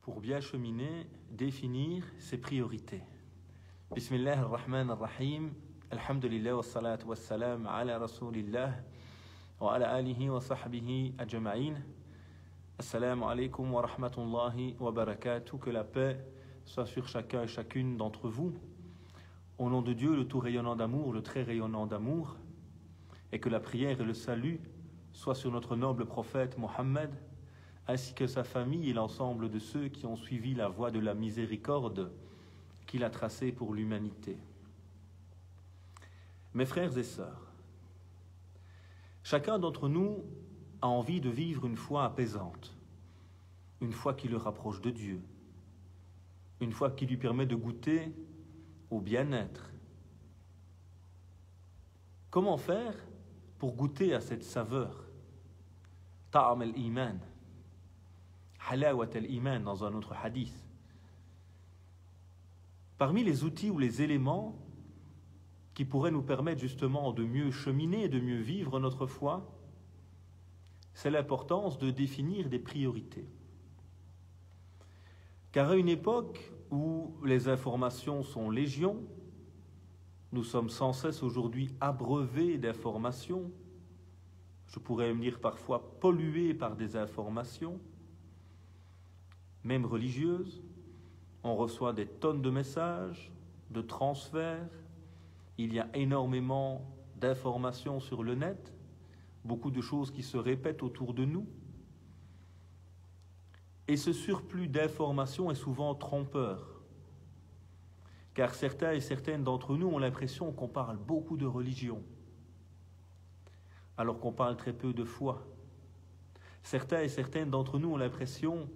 pour bien cheminer, définir ses priorités. Bismillah ar-Rahman ar-Rahim, alhamdulillah wa salatu wa salam ala rasulillah wa ala alihi wa sahbihi ajma'in. Assalamu alaikum wa rahmatullahi wa barakatuh, que la paix soit sur chacun et chacune d'entre vous. Au nom de Dieu, le tout rayonnant d'amour, le très rayonnant d'amour, et que la prière et le salut soient sur notre noble prophète Mohammed, ainsi que sa famille et l'ensemble de ceux qui ont suivi la voie de la miséricorde qu'il a tracée pour l'humanité. Mes frères et sœurs, chacun d'entre nous a envie de vivre une foi apaisante, une foi qui le rapproche de Dieu, une foi qui lui permet de goûter au bien-être. Comment faire pour goûter à cette saveur? Ta'am al-iman, halawat al-iman dans un autre hadith. Parmi les outils ou les éléments qui pourraient nous permettre justement de mieux cheminer, de mieux vivre notre foi, c'est l'importance de définir des priorités. Car à une époque où les informations sont légion, nous sommes sans cesse aujourd'hui abreuvés d'informations, je pourrais me dire parfois pollués par des informations, même religieuses. On reçoit des tonnes de messages, de transferts, il y a énormément d'informations sur le net, beaucoup de choses qui se répètent autour de nous. Et ce surplus d'informations est souvent trompeur, car certains et certaines d'entre nous ont l'impression qu'on parle beaucoup de religion, alors qu'on parle très peu de foi. Certains et certaines d'entre nous ont l'impression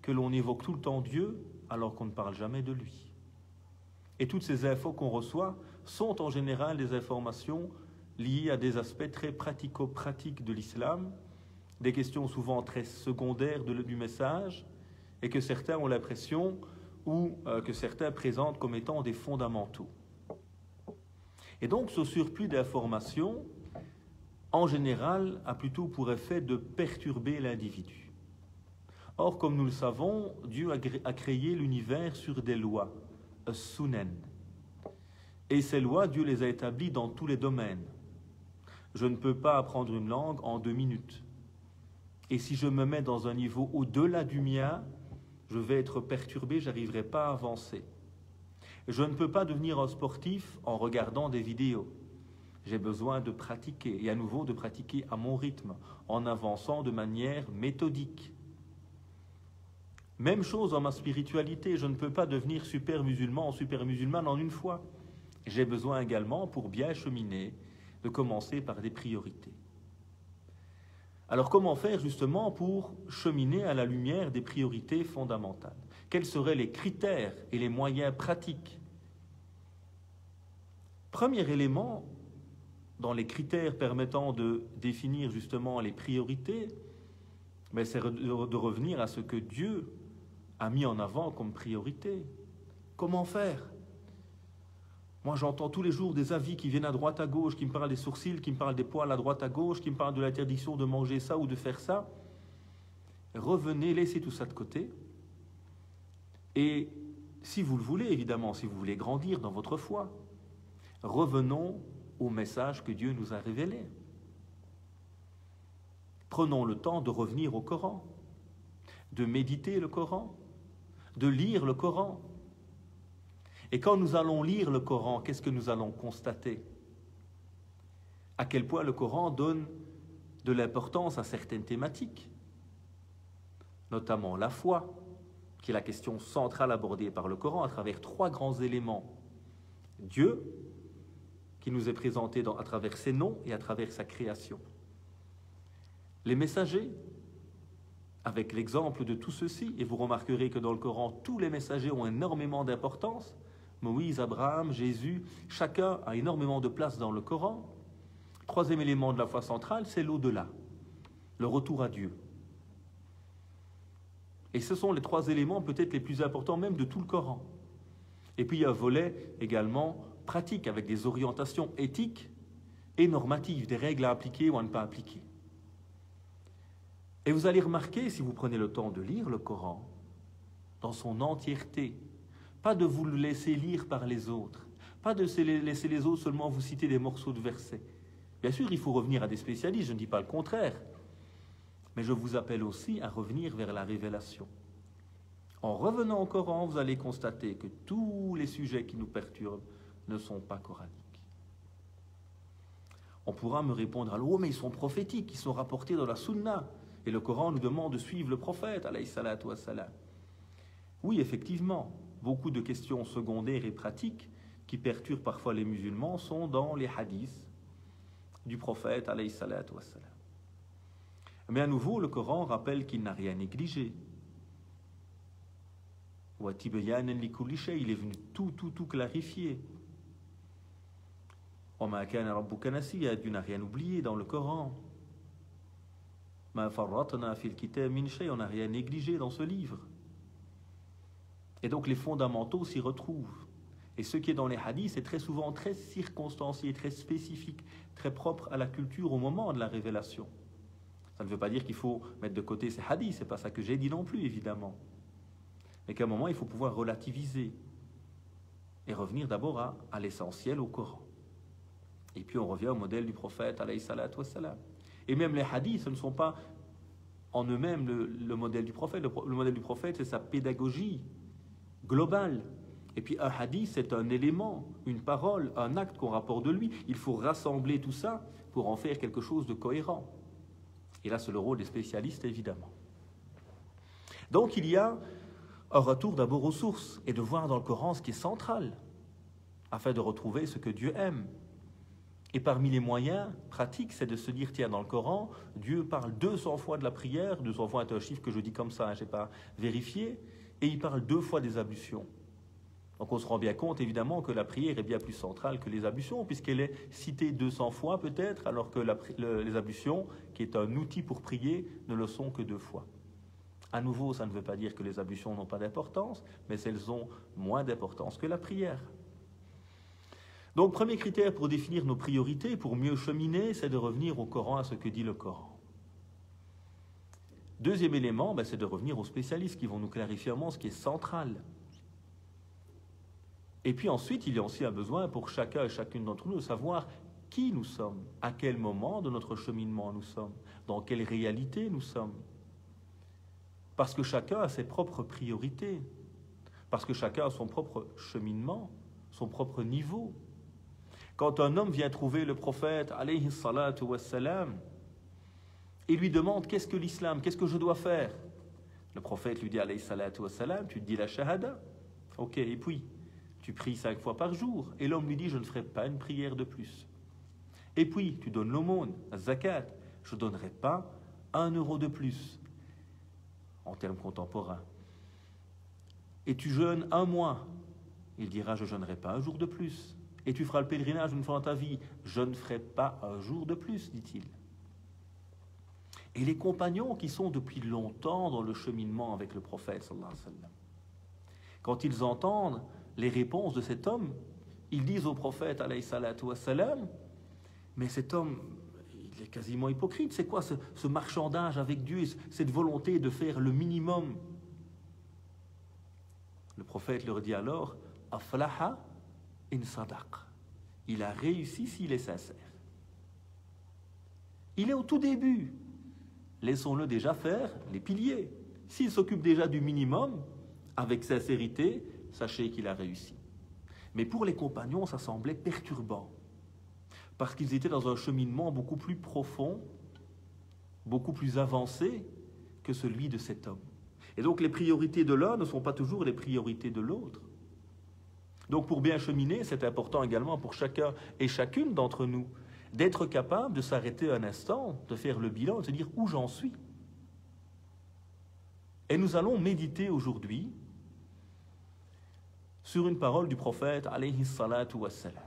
que l'on évoque tout le temps Dieu, alors qu'on ne parle jamais de lui. Et toutes ces infos qu'on reçoit sont en général des informations liées à des aspects très pratico-pratiques de l'islam, des questions souvent très secondaires du message, et que certains ont l'impression ou que certains présentent comme étant des fondamentaux. Et donc ce surplus d'informations, en général, a plutôt pour effet de perturber l'individu. Or, comme nous le savons, Dieu a créé l'univers sur des lois, as-sunan. Et ces lois, Dieu les a établies dans tous les domaines. Je ne peux pas apprendre une langue en 2 minutes. Et si je me mets dans un niveau au-delà du mien, je vais être perturbé, je n'arriverai pas à avancer. Je ne peux pas devenir un sportif en regardant des vidéos. J'ai besoin de pratiquer, et à nouveau de pratiquer à mon rythme, en avançant de manière méthodique. Même chose dans ma spiritualité, je ne peux pas devenir super musulman ou super musulmane en une fois. J'ai besoin également, pour bien cheminer, de commencer par des priorités. Alors comment faire justement pour cheminer à la lumière des priorités fondamentales? Quels seraient les critères et les moyens pratiques? Premier élément, dans les critères permettant de définir justement les priorités, c'est de revenir à ce que Dieu a mis en avant comme priorité. Comment faire? Moi, j'entends tous les jours des avis qui viennent à droite, à gauche, qui me parlent des sourcils, qui me parlent des poils à droite, à gauche, qui me parlent de l'interdiction de manger ça ou de faire ça. Revenez, laissez tout ça de côté. Et si vous le voulez, évidemment, si vous voulez grandir dans votre foi, revenons au message que Dieu nous a révélé. Prenons le temps de revenir au Coran, de méditer le Coran, de lire le Coran. Et quand nous allons lire le Coran, qu'est-ce que nous allons constater? À quel point le Coran donne de l'importance à certaines thématiques, notamment la foi, qui est la question centrale abordée par le Coran à travers 3 grands éléments. Dieu, qui nous est présenté à travers ses noms et à travers sa création. Les messagers, avec l'exemple de tout ceci, et vous remarquerez que dans le Coran, tous les messagers ont énormément d'importance. Moïse, Abraham, Jésus, chacun a énormément de place dans le Coran. 3e élément de la foi centrale, c'est l'au-delà, le retour à Dieu. Et ce sont les 3 éléments peut-être les plus importants même de tout le Coran. Et puis il y a un volet également pratique, avec des orientations éthiques et normatives, des règles à appliquer ou à ne pas appliquer. Et vous allez remarquer, si vous prenez le temps de lire le Coran, dans son entièreté. Pas de vous le laisser lire par les autres. Pas de laisser les autres seulement vous citer des morceaux de versets. Bien sûr, il faut revenir à des spécialistes, je ne dis pas le contraire. Mais je vous appelle aussi à revenir vers la révélation. En revenant au Coran, vous allez constater que tous les sujets qui nous perturbent ne sont pas coraniques. On pourra me répondre, oh, mais ils sont prophétiques, ils sont rapportés dans la Sunna. Et le Coran nous demande de suivre le prophète, alayhi salatu wassalam. Oui, effectivement, beaucoup de questions secondaires et pratiques qui perturbent parfois les musulmans sont dans les hadiths du prophète, alayhi salatu wassalam. Mais à nouveau, le Coran rappelle qu'il n'a rien négligé. Il est venu tout clarifier. Dieu n'a rien oublié dans le Coran. On n'a rien négligé dans ce livre. Et donc les fondamentaux s'y retrouvent. Et ce qui est dans les hadiths est très souvent très circonstancié, très spécifique, très propre à la culture au moment de la révélation. Ça ne veut pas dire qu'il faut mettre de côté ces hadiths, c'est pas ça que j'ai dit non plus, évidemment. Mais qu'à un moment, il faut pouvoir relativiser et revenir d'abord à l'essentiel, au Coran. Et puis on revient au modèle du prophète, alayhi salatu wassalam. Et même les hadiths, ce ne sont pas en eux-mêmes le modèle du prophète. Le modèle du prophète, c'est sa pédagogie globale. Et puis un hadith, c'est un élément, une parole, un acte qu'on rapporte de lui. Il faut rassembler tout ça pour en faire quelque chose de cohérent. Et là, c'est le rôle des spécialistes, évidemment. Donc il y a un retour d'abord aux sources et de voir dans le Coran ce qui est central, afin de retrouver ce que Dieu aime. Et parmi les moyens pratiques, c'est de se dire, tiens, dans le Coran, Dieu parle 200 fois de la prière, 200 fois est un chiffre que je dis comme ça, je n'ai pas vérifié, et il parle 2 fois des ablutions. Donc on se rend bien compte, évidemment, que la prière est bien plus centrale que les ablutions, puisqu'elle est citée 200 fois peut-être, alors que les ablutions, qui est un outil pour prier, ne le sont que 2 fois. À nouveau, ça ne veut pas dire que les ablutions n'ont pas d'importance, mais elles ont moins d'importance que la prière. Donc, premier critère pour définir nos priorités, pour mieux cheminer, c'est de revenir au Coran, à ce que dit le Coran. Deuxième élément, c'est de revenir aux spécialistes qui vont nous clarifier vraiment ce qui est central. Et puis ensuite, il y a aussi un besoin pour chacun et chacune d'entre nous de savoir qui nous sommes, à quel moment de notre cheminement nous sommes, dans quelle réalité nous sommes. Parce que chacun a ses propres priorités, parce que chacun a son propre cheminement, son propre niveau. Quand un homme vient trouver le prophète, alayhi salatu wassalam, et lui demande qu'est-ce que l'islam, qu'est-ce que je dois faire, le prophète lui dit, alayhi salatu wassalam, tu te dis la shahada, ok, et puis tu pries 5 fois par jour, et l'homme lui dit, je ne ferai pas une prière de plus. Et puis tu donnes l'aumône, la zakat, je ne donnerai pas 1 euro de plus, en termes contemporains. Et tu jeûnes 1 mois, il dira, je ne jeûnerai pas 1 jour de plus. Et tu feras le pèlerinage une fois dans ta vie, je ne ferai pas 1 jour de plus, dit-il. Et les compagnons qui sont depuis longtemps dans le cheminement avec le prophète, sallallahu alayhi wa sallam, quand ils entendent les réponses de cet homme, ils disent au prophète, alayhi salatu wa salam, mais cet homme, il est quasiment hypocrite, c'est quoi ce marchandage avec Dieu, cette volonté de faire le minimum? Le prophète leur dit alors, aflaha in sadaq. Il a réussi s'il est sincère. Il est au tout début. Laissons-le déjà faire les piliers. S'il s'occupe déjà du minimum, avec sincérité, sachez qu'il a réussi. Mais pour les compagnons, ça semblait perturbant. Parce qu'ils étaient dans un cheminement beaucoup plus profond, beaucoup plus avancé que celui de cet homme. Et donc les priorités de l'un ne sont pas toujours les priorités de l'autre. Donc pour bien cheminer, c'est important également pour chacun et chacune d'entre nous d'être capable de s'arrêter un instant, de faire le bilan, de se dire où j'en suis. Et nous allons méditer aujourd'hui sur une parole du prophète alayhi salatu wassalam.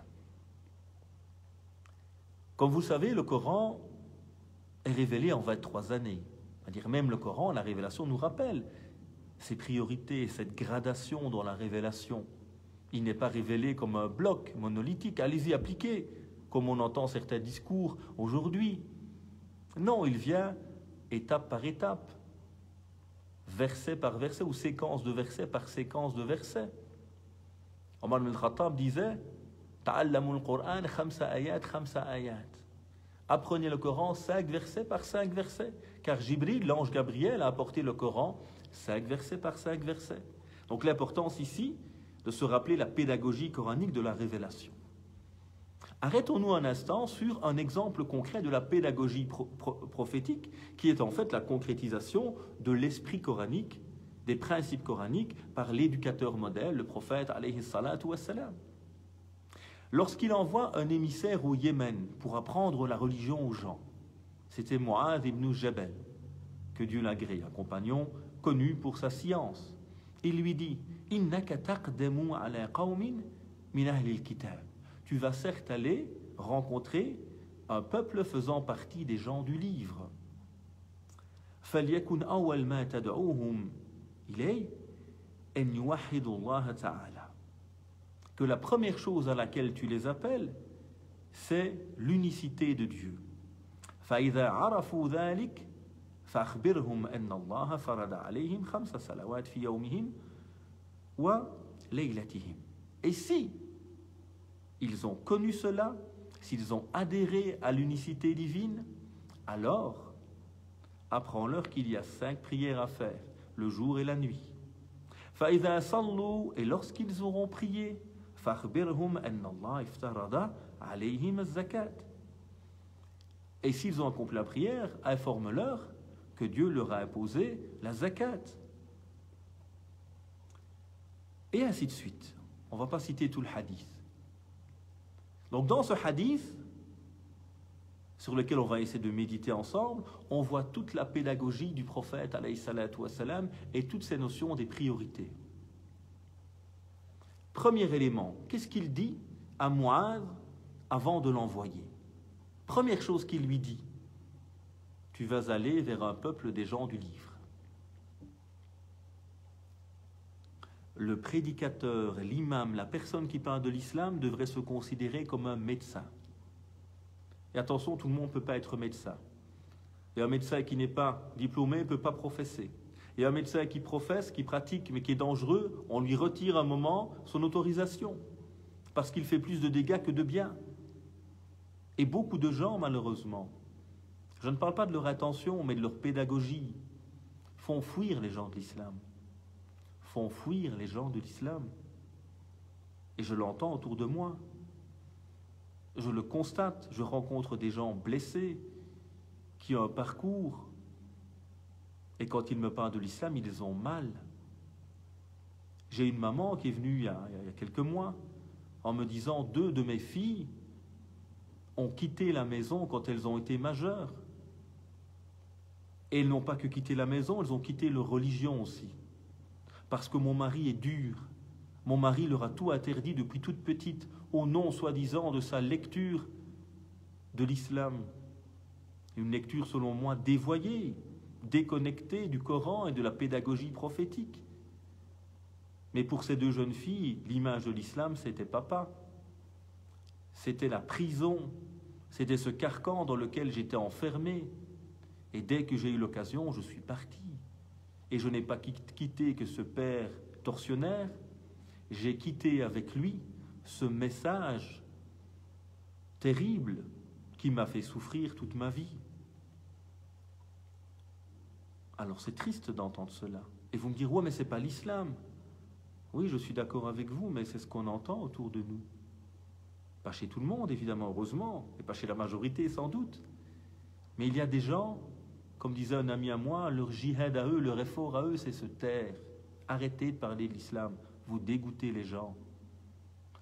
Comme vous savez, le Coran est révélé en 23 années. C'est-à-dire même le Coran, la révélation nous rappelle ses priorités, cette gradation dans la révélation. Il n'est pas révélé comme un bloc monolithique, allez-y, appliquez, comme on entend certains discours aujourd'hui. Non, il vient étape par étape. verset par verset, ou séquence de versets par séquence de versets. Omar ibn al-Khattab disait Ta'allamu al-Qur'an khamsa ayat, khamsa ayat. Apprenez le Coran 5 versets par 5 versets. Car Jibril, l'ange Gabriel, a apporté le Coran 5 versets par 5 versets. Donc l'importance ici de se rappeler la pédagogie coranique de la révélation. Arrêtons-nous un instant sur un exemple concret de la pédagogie prophétique, qui est en fait la concrétisation de l'esprit coranique, des principes coraniques, par l'éducateur modèle, le prophète alayhi salatu wassalam. Lorsqu'il envoie un émissaire au Yémen pour apprendre la religion aux gens, c'était Mu'adh ibn Jabal, que Dieu l'agrée, un compagnon connu pour sa science. Il lui dit « Innaka taqdamu ala qawmin min ahli al-kitab » Tu vas certes aller rencontrer un peuple faisant partie des gens du livre. فَلْيَكُنْ أَوَّلْ مَا تَدْعُوهُمْ إِلَيْهِ أَنْ يُوَحِّدُوا اللَّهَ تَعَالَى. Que la première chose à laquelle tu les appelles, c'est l'unicité de Dieu. فَإِذَا عَرَفُوا ذَلِكَ فَأَخْبِرْهُمْ أَنَّ اللَّهَ فَرَضَ عَلَيْهِمْ 5 صلوات في يومهم وليلتهم. Et si ils ont connu cela, s'ils ont adhéré à l'unicité divine, alors apprends-leur qu'il y a 5 prières à faire, le jour et la nuit. فَإِذَا صَلُّوا, et lorsqu'ils auront prié, فَأَخْبِرْهُمْ أَنَّ اللَّهَ افْتَرَضَ عَلَيْهِمْ الزَّكَاةَ. Et s'ils ont accompli la prière, informe-leur que Dieu leur a imposé la zakat. Et ainsi de suite. On ne va pas citer tout le hadith. Donc dans ce hadith, sur lequel on va essayer de méditer ensemble, on voit toute la pédagogie du prophète alayhi salatu wassalam et toutes ces notions des priorités. Premier élément, qu'est-ce qu'il dit à Mu'adh avant de l'envoyer? Première chose qu'il lui dit, tu vas aller vers un peuple des gens du livre. Le prédicateur, l'imam, la personne qui parle de l'islam devrait se considérer comme un médecin. Et attention, tout le monde ne peut pas être médecin. Et un médecin qui n'est pas diplômé ne peut pas professer. Et un médecin qui professe, qui pratique, mais qui est dangereux, on lui retire un moment son autorisation. Parce qu'il fait plus de dégâts que de bien. Et beaucoup de gens, malheureusement, je ne parle pas de leur intention, mais de leur pédagogie, font fuir les gens de l'islam. Font fuir les gens de l'islam. Et je l'entends autour de moi. Je le constate. Je rencontre des gens blessés qui ont un parcours. Et quand ils me parlent de l'islam, ils ont mal. J'ai une maman qui est venue il y a quelques mois en me disant 2 de mes filles ont quitté la maison quand elles ont été majeures. Et elles n'ont pas que quitté la maison, elles ont quitté leur religion aussi. Parce que mon mari est dur. Mon mari leur a tout interdit depuis toute petite, au nom soi-disant de sa lecture de l'islam. Une lecture selon moi dévoyée, déconnectée du Coran et de la pédagogie prophétique. Mais pour ces 2 jeunes filles, l'image de l'islam, c'était papa. C'était la prison, c'était ce carcan dans lequel j'étais enfermé. Et dès que j'ai eu l'occasion, je suis parti. Et je n'ai pas quitté que ce père tortionnaire, j'ai quitté avec lui ce message terrible qui m'a fait souffrir toute ma vie. Alors c'est triste d'entendre cela. Et vous me direz, ouais, mais c'est pas l'islam. Oui, je suis d'accord avec vous, mais c'est ce qu'on entend autour de nous. Pas chez tout le monde, évidemment, heureusement, et pas chez la majorité, sans doute. Mais il y a des gens, comme disait un ami à moi, leur jihad à eux, leur effort à eux, c'est se taire. Arrêtez de parler de l'islam, vous dégoûtez les gens.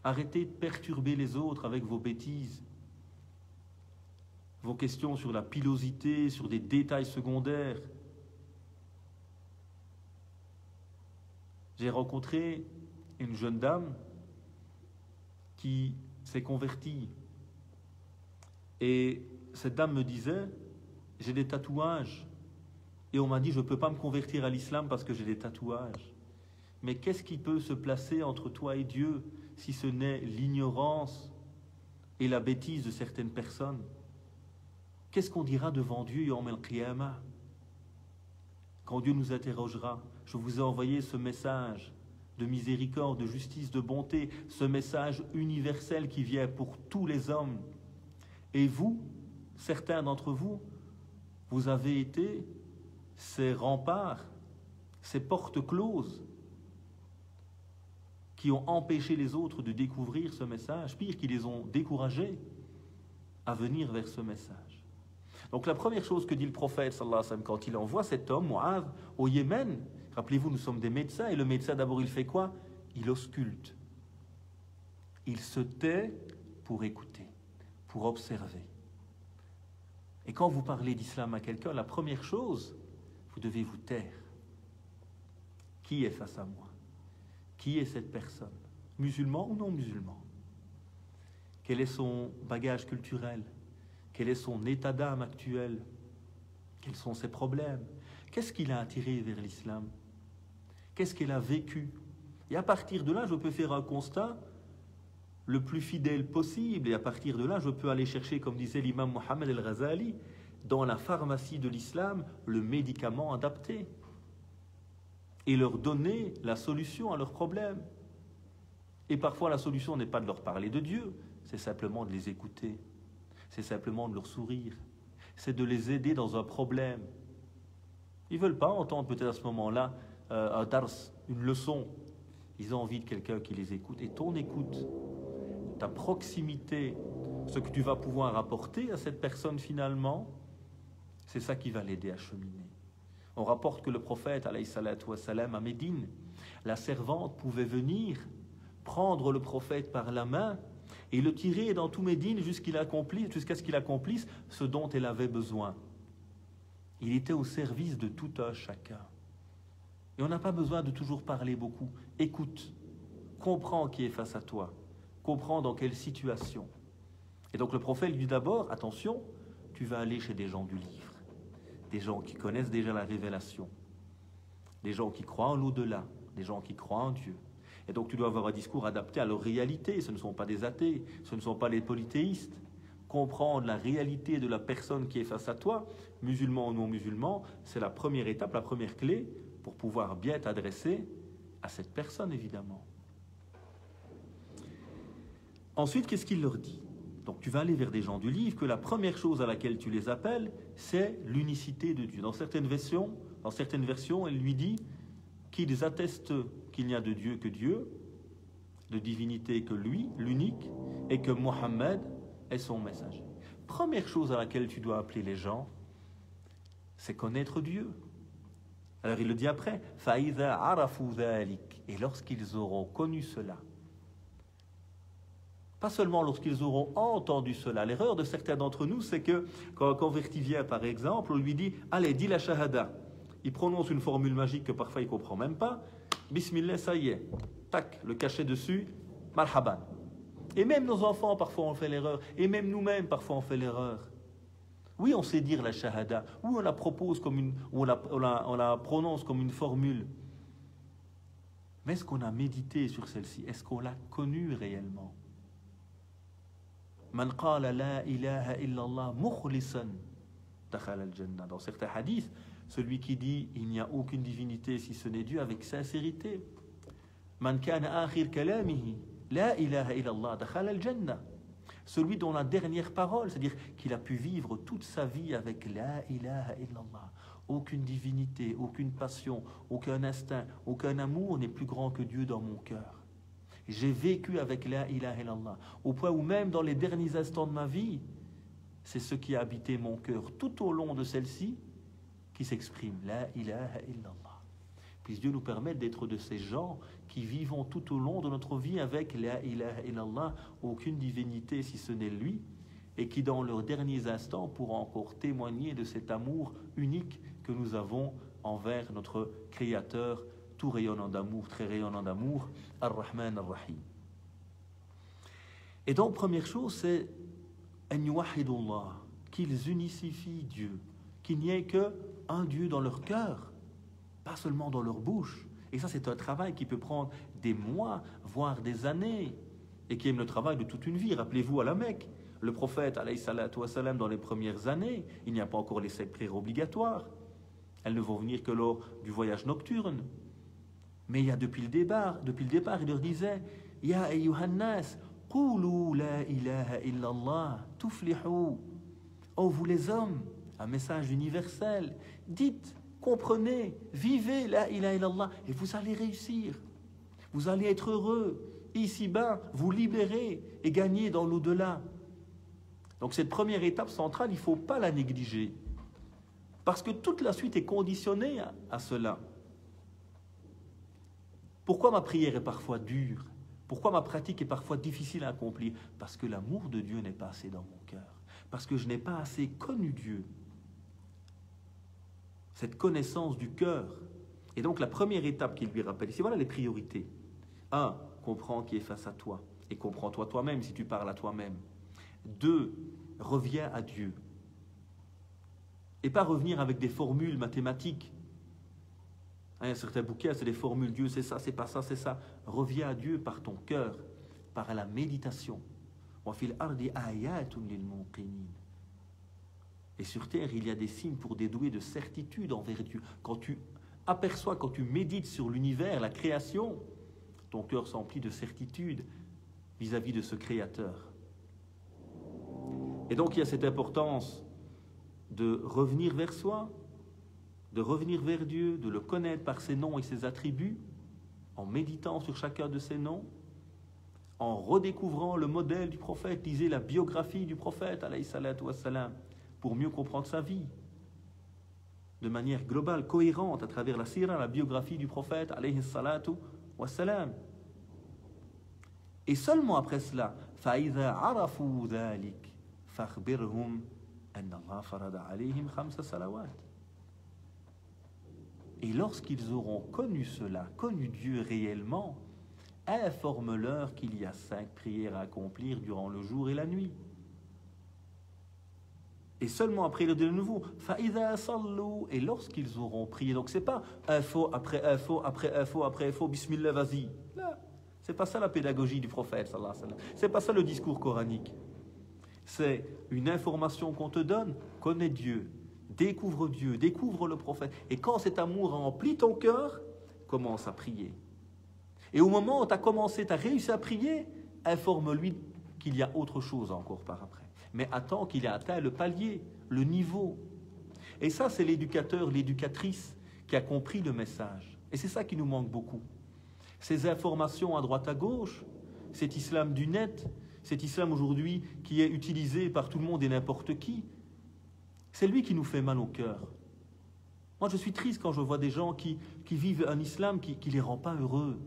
Arrêtez de perturber les autres avec vos bêtises. Vos questions sur la pilosité, sur des détails secondaires. J'ai rencontré une jeune dame qui s'est convertie. Et cette dame me disait, j'ai des tatouages. Et on m'a dit, je ne peux pas me convertir à l'islam parce que j'ai des tatouages. Mais qu'est-ce qui peut se placer entre toi et Dieu si ce n'est l'ignorance et la bêtise de certaines personnes? Qu'est-ce qu'on dira devant Dieu Yawm al-Qiyamah? Quand Dieu nous interrogera, je vous ai envoyé ce message de miséricorde, de justice, de bonté, ce message universel qui vient pour tous les hommes. Et vous, certains d'entre vous, vous avez été ces remparts, ces portes closes qui ont empêché les autres de découvrir ce message, pire, qui les ont découragés à venir vers ce message. Donc la première chose que dit le prophète sallallahu alayhi wa sallam quand il envoie cet homme, Mu'adh, au Yémen, rappelez-vous, nous sommes des médecins, et le médecin d'abord il fait quoi? Il ausculte. Il se tait pour écouter, pour observer. Et quand vous parlez d'islam à quelqu'un, la première chose, vous devez vous taire. Qui est face à moi? Qui est cette personne? Musulman ou non musulman? Quel est son bagage culturel? Quel est son état d'âme actuel? Quels sont ses problèmes? Qu'est-ce qu'il a attiré vers l'islam? Qu'est-ce qu'il a vécu? Et à partir de là, je peux faire un constat le plus fidèle possible. Et à partir de là, je peux aller chercher, comme disait l'imam Mohammed el-Ghazali, dans la pharmacie de l'islam, le médicament adapté. Et leur donner la solution à leurs problèmes. Et parfois, la solution n'est pas de leur parler de Dieu, c'est simplement de les écouter. C'est simplement de leur sourire. C'est de les aider dans un problème. Ils ne veulent pas entendre peut-être à ce moment-là un dars, une leçon. Ils ont envie de quelqu'un qui les écoute. Et ton écoute, ta proximité, ce que tu vas pouvoir apporter à cette personne finalement, c'est ça qui va l'aider à cheminer. On rapporte que le prophète, alayhi salatu wa salam, à Médine, la servante pouvait venir prendre le prophète par la main et le tirer dans tout Médine jusqu'à ce qu'il accomplisse ce dont elle avait besoin. Il était au service de tout un chacun. Et on n'a pas besoin de toujours parler beaucoup. Écoute, comprends qui est face à toi, comprends dans quelle situation. Et donc le prophète lui dit d'abord, attention, tu vas aller chez des gens du livre, des gens qui connaissent déjà la révélation, des gens qui croient en l'au-delà, des gens qui croient en Dieu. Et donc tu dois avoir un discours adapté à leur réalité. Ce ne sont pas des athées, ce ne sont pas les polythéistes. Comprendre la réalité de la personne qui est face à toi, musulman ou non musulman, c'est la première étape, la première clé pour pouvoir bien t'adresser à cette personne, évidemment. Ensuite, qu'est-ce qu'il leur dit? Donc tu vas aller vers des gens du livre, que la première chose à laquelle tu les appelles, c'est l'unicité de Dieu. Dans certaines versions, elle lui dit qu'ils attestent qu'il n'y a de Dieu que Dieu, de divinité que lui, l'unique, et que Mohammed est son messager. Première chose à laquelle tu dois appeler les gens, c'est connaître Dieu. Alors il le dit après, فَإِذَا عَرَفُوا ذَلِكَ. Et lorsqu'ils auront connu cela, pas seulement lorsqu'ils auront entendu cela. L'erreur de certains d'entre nous, c'est que quand un converti vient, par exemple, on lui dit « Allez, dis la shahada ». Il prononce une formule magique que parfois il ne comprend même pas. « Bismillah, ça y est. » Tac, le cachet dessus. « Marhaban ». Et même nos enfants, parfois, on fait l'erreur. Et même nous-mêmes, parfois, on fait l'erreur. Oui, on sait dire la shahada. Oui, on la propose comme une... on la prononce comme une formule. Mais est-ce qu'on a médité sur celle-ci? Est-ce qu'on l'a connue réellement? Man qala la ilaha illallah mukhlisan dakhala al-jannah. Dans certains hadiths, celui qui dit il n'y a aucune divinité si ce n'est Dieu avec sincérité. Man kana akhir kalamihi la ilaha illallah dakhala al-jannah. Celui dont la dernière parole, c'est-à-dire qu'il a pu vivre toute sa vie avec la ilaha illallah. Aucune divinité, aucune passion, aucun instinct, aucun amour n'est plus grand que Dieu dans mon cœur. J'ai vécu avec la ilaha illallah, au point où même dans les derniers instants de ma vie, c'est ce qui a habité mon cœur tout au long de celle-ci qui s'exprime, la ilaha illallah. Puisse Dieu nous permettre d'être de ces gens qui vivons tout au long de notre vie avec la ilaha illallah, aucune divinité si ce n'est lui, et qui dans leurs derniers instants pourront encore témoigner de cet amour unique que nous avons envers notre Créateur, tout rayonnant d'amour, très rayonnant d'amour, Ar-Rahman Ar-Rahim. Et donc, première chose, c'est qu'ils unicifient Dieu, qu'il n'y ait qu'un Dieu dans leur cœur, pas seulement dans leur bouche. Et ça, c'est un travail qui peut prendre des mois, voire des années, et qui est le travail de toute une vie. Rappelez-vous à la Mecque, le prophète, alayhi salatu wa salam, dans les premières années, il n'y a pas encore les 7 prières obligatoires. Elles ne vont venir que lors du voyage nocturne. Mais il y a depuis le départ, il leur disait « Ya ayyuhannas, qulu la ilaha illallah, tuflihu » Oh, vous les hommes, un message universel. Dites, comprenez, vivez la ilaha illallah et vous allez réussir. Vous allez être heureux. Ici-bas, vous libérer et gagner dans l'au-delà. Donc cette première étape centrale, il ne faut pas la négliger. Parce que toute la suite est conditionnée à cela. Pourquoi ma prière est parfois dure? Pourquoi ma pratique est parfois difficile à accomplir? Parce que l'amour de Dieu n'est pas assez dans mon cœur. Parce que je n'ai pas assez connu Dieu. Cette connaissance du cœur. Et donc la première étape qu'il lui rappelle ici, voilà les priorités. 1. Comprends qui est face à toi. Et comprends-toi toi-même si tu parles à toi-même. 2. Reviens à Dieu. Et pas revenir avec des formules mathématiques. Il y a certains bouquins, c'est des formules. Dieu, c'est ça, c'est pas ça, c'est ça. Reviens à Dieu par ton cœur, par la méditation. Et sur terre, il y a des signes pour des doués de certitude envers Dieu. Quand tu aperçois, quand tu médites sur l'univers, la création, ton cœur s'emplit de certitude vis-à-vis de ce Créateur. Et donc il y a cette importance de revenir vers soi, de revenir vers Dieu, de le connaître par ses noms et ses attributs, en méditant sur chacun de ses noms, en redécouvrant le modèle du prophète, lisez la biographie du prophète, alayhi salatu wassalam, pour mieux comprendre sa vie, de manière globale, cohérente, à travers la sira, la biographie du prophète, alayhi salatu wassalam. Et seulement après cela, فَإِذَا عَرَفُوا ذَلِكَ فَأَخْبِرْهُمْ أَنَّ اللَّهَ فَرَضَ عَلَيْهِمْ 5 salawat. Et lorsqu'ils auront connu cela, connu Dieu réellement, informe-leur qu'il y a 5 prières à accomplir durant le jour et la nuit. Et seulement après le de nouveau, فَإِذَا صَلُّوا, et lorsqu'ils auront prié, donc c'est pas info après info, après info, après info, bismillah, vas-y. Là, c'est pas ça la pédagogie du prophète, sallallahu alayhi wa sallam. C'est pas ça le discours coranique. C'est une information qu'on te donne, connais Dieu, découvre Dieu, découvre le prophète. Et quand cet amour remplit ton cœur, commence à prier. Et au moment où tu as commencé, tu as réussi à prier, informe-lui qu'il y a autre chose encore par après. Mais attends qu'il ait atteint le palier, le niveau. Et ça, c'est l'éducateur, l'éducatrice qui a compris le message. Et c'est ça qui nous manque beaucoup. Ces informations à droite à gauche, cet islam du net, cet islam aujourd'hui qui est utilisé par tout le monde et n'importe qui, c'est lui qui nous fait mal au cœur. Moi, je suis triste quand je vois des gens qui vivent un islam qui ne les rend pas heureux.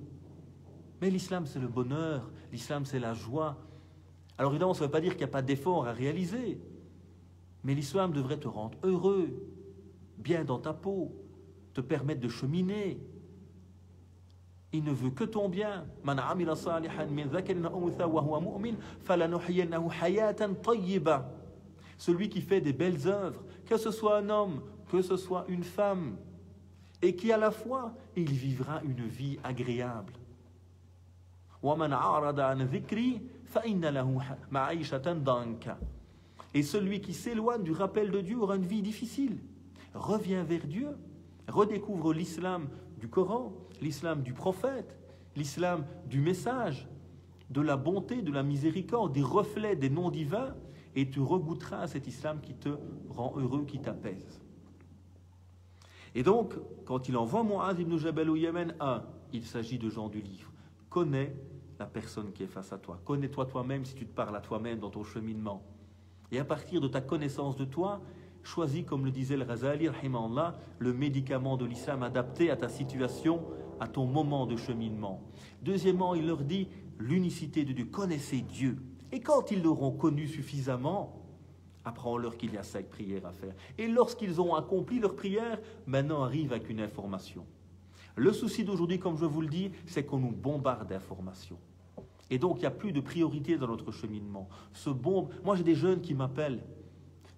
Mais l'islam, c'est le bonheur, l'islam, c'est la joie. Alors évidemment, ça ne veut pas dire qu'il n'y a pas d'effort à réaliser. Mais l'islam devrait te rendre heureux, bien dans ta peau, te permettre de cheminer. Il ne veut que ton bien. Man amila salihan min dhakarin aw untha wa huwa mu'min falanuhyiyannahu hayatan tayyiba. Celui qui fait des belles œuvres, que ce soit un homme, que ce soit une femme, et qui à la fois, il vivra une vie agréable. Wa man a'rada an dhikri fa inna lahu ma'ishatan danka. Et celui qui s'éloigne du rappel de Dieu aura une vie difficile. Reviens vers Dieu, redécouvre l'islam du Coran, l'islam du prophète, l'islam du message, de la bonté, de la miséricorde, des reflets des noms divins, et tu regoutteras à cet islam qui te rend heureux, qui t'apaise. Et donc, quand il envoie Mu'adh ibn Jabal au Yémen, il s'agit de gens du livre. Connais la personne qui est face à toi. Connais-toi toi-même si tu te parles à toi-même dans ton cheminement. Et à partir de ta connaissance de toi, choisis, comme le disait le Ghazali, rahimahullah, le médicament de l'islam adapté à ta situation, à ton moment de cheminement. Deuxièmement, il leur dit l'unicité de Dieu. Connaissez Dieu. Et quand ils l'auront connu suffisamment, apprends-leur qu'il y a 5 prières à faire. Et lorsqu'ils ont accompli leurs prières, maintenant arrive avec une information. Le souci d'aujourd'hui, comme je vous le dis, c'est qu'on nous bombarde d'informations. Et donc, il n'y a plus de priorité dans notre cheminement. Moi, j'ai des jeunes qui m'appellent.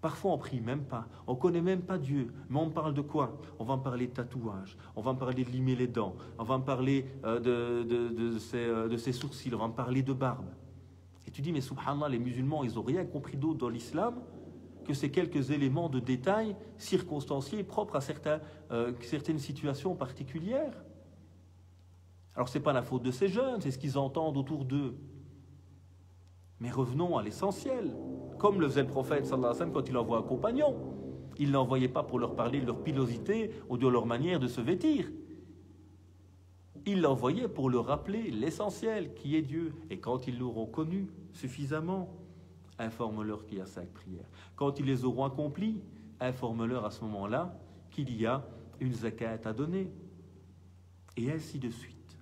Parfois, on ne prie même pas. On ne connaît même pas Dieu. Mais on parle de quoi? On va me parler de tatouage. On va me parler de limer les dents. On va me parler de ses sourcils. On va me parler de barbe. Et tu dis, mais subhanallah, les musulmans, ils n'ont rien compris d'autre dans l'islam que c'est quelques éléments de détail circonstanciés propres à certaines situations particulières. Alors ce n'est pas la faute de ces jeunes, c'est ce qu'ils entendent autour d'eux. Mais revenons à l'essentiel. Comme le faisait le prophète sallallahu alayhi wa sallam quand il envoie un compagnon. Il ne l'envoyait pas pour leur parler de leur pilosité ou de leur manière de se vêtir. Il l'envoyait pour leur rappeler l'essentiel qui est Dieu. Et quand ils l'auront connu suffisamment, informe-leur qu'il y a 5 prières. Quand ils les auront accomplies, informe-leur à ce moment-là qu'il y a une zakat à donner. Et ainsi de suite.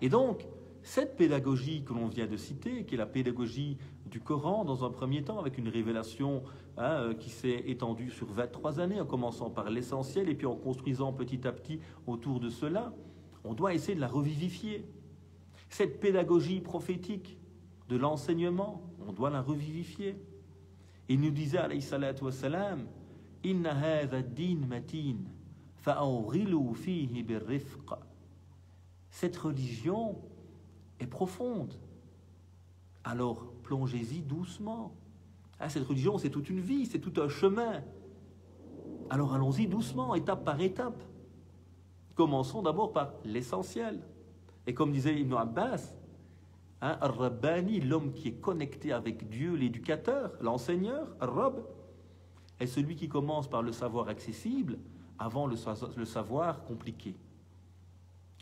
Et donc, cette pédagogie que l'on vient de citer, qui est la pédagogie du Coran, dans un premier temps, avec une révélation qui s'est étendue sur 23 années, en commençant par l'essentiel et puis en construisant petit à petit autour de cela, on doit essayer de la revivifier. Cette pédagogie prophétique de l'enseignement, on doit la revivifier. Il nous disait, alayhi salatu wassalam, « Inna hadha ad-din matin, fa'awghilu fihi bir-rifq » Cette religion est profonde. Alors, plongez-y doucement. Cette religion, c'est toute une vie, c'est tout un chemin. Alors, allons-y doucement, étape par étape. Commençons d'abord par l'essentiel. Et comme disait Ibn Abbas, Ar-Rabbani, l'homme qui est connecté avec Dieu, l'éducateur, l'enseigneur, Ar-Rabb, est celui qui commence par le savoir accessible avant le savoir compliqué.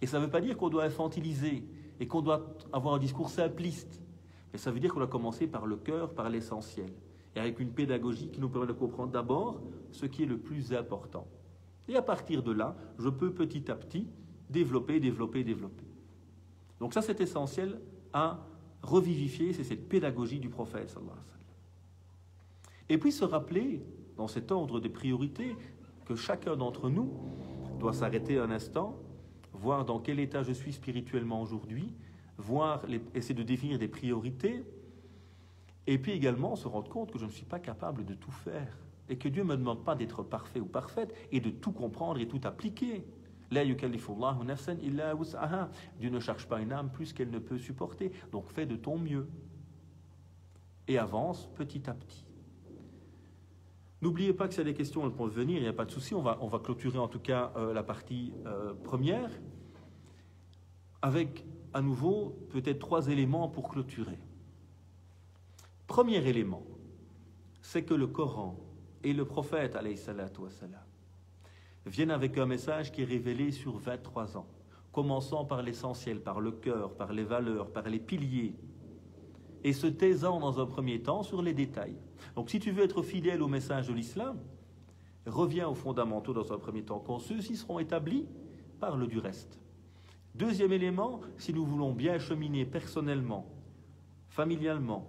Et ça ne veut pas dire qu'on doit infantiliser et qu'on doit avoir un discours simpliste. Mais ça veut dire qu'on doit commencer par le cœur, par l'essentiel. Et avec une pédagogie qui nous permet de comprendre d'abord ce qui est le plus important. Et à partir de là, je peux petit à petit développer. Donc ça, c'est essentiel à revivifier, c'est cette pédagogie du prophète sallallahu alayhi wa sallam. Et puis se rappeler, dans cet ordre des priorités, que chacun d'entre nous doit s'arrêter un instant, voir dans quel état je suis spirituellement aujourd'hui, essayer de définir des priorités, et puis également se rendre compte que je ne suis pas capable de tout faire, et que Dieu ne me demande pas d'être parfait ou parfaite, et de tout comprendre et tout appliquer. La yukallifullahu nafsan illa wus'aha. Dieu ne charge pas une âme plus qu'elle ne peut supporter, donc fais de ton mieux. Et avance petit à petit. N'oubliez pas que s'il y a des questions, elles peuvent venir, il n'y a pas de souci. On va clôturer en tout cas la partie première avec à nouveau peut-être 3 éléments pour clôturer. Premier élément, c'est que le Coran et le prophète alayhi salatu wassalam viennent avec un message qui est révélé sur 23 ans, commençant par l'essentiel, par le cœur, par les valeurs, par les piliers, et se taisant dans un premier temps sur les détails. Donc si tu veux être fidèle au message de l'islam, reviens aux fondamentaux dans un premier temps. Quand ceux-ci seront établis, parle du reste. Deuxième élément, si nous voulons bien cheminer personnellement, familialement,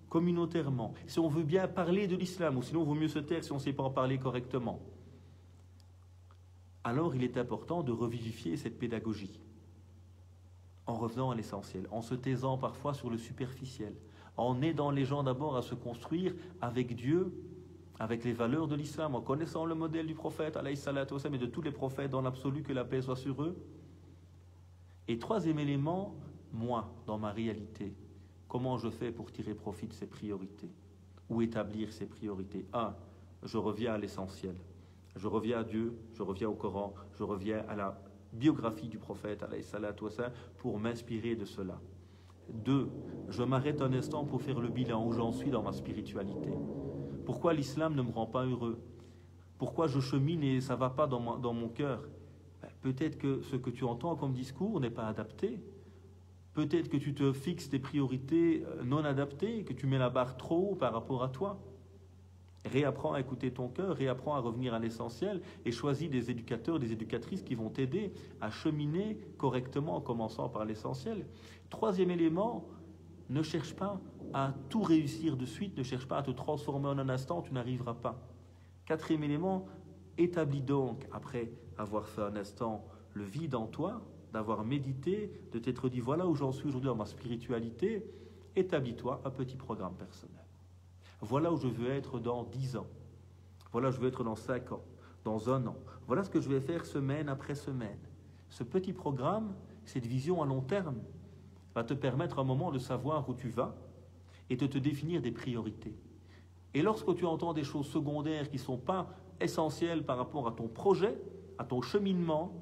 communautairement, si on veut bien parler de l'islam, ou sinon il vaut mieux se taire si on ne sait pas en parler correctement, alors il est important de revivifier cette pédagogie en revenant à l'essentiel, en se taisant parfois sur le superficiel, en aidant les gens d'abord à se construire avec Dieu, avec les valeurs de l'islam, en connaissant le modèle du prophète, alayhi salatu wassalam, et de tous les prophètes dans l'absolu, que la paix soit sur eux. Et troisième élément, moi, dans ma réalité, comment je fais pour tirer profit de ces priorités, ou établir ces priorités? Je reviens à l'essentiel. Je reviens à Dieu, je reviens au Coran, je reviens à la biographie du prophète, alayhi salatu wassalam, pour m'inspirer de cela. 2, je m'arrête un instant pour faire le bilan où j'en suis dans ma spiritualité. Pourquoi l'islam ne me rend pas heureux? Pourquoi je chemine et ça ne va pas dans mon cœur? Peut-être que ce que tu entends comme discours n'est pas adapté. Peut-être que tu te fixes des priorités non adaptées, que tu mets la barre trop haut par rapport à toi. Réapprends à écouter ton cœur, réapprends à revenir à l'essentiel et choisis des éducateurs, des éducatrices qui vont t'aider à cheminer correctement en commençant par l'essentiel. Troisième élément, ne cherche pas à tout réussir de suite, ne cherche pas à te transformer en un instant, tu n'arriveras pas. Quatrième élément, établis donc, après avoir fait un instant le vide en toi, d'avoir médité, de t'être dit voilà où j'en suis aujourd'hui dans ma spiritualité, établis-toi un petit programme personnel. Voilà où je veux être dans 10 ans. Voilà où je veux être dans 5 ans, dans 1 an. Voilà ce que je vais faire semaine après semaine. Ce petit programme, cette vision à long terme, va te permettre à un moment de savoir où tu vas et de te définir des priorités. Et lorsque tu entends des choses secondaires qui ne sont pas essentielles par rapport à ton projet, à ton cheminement,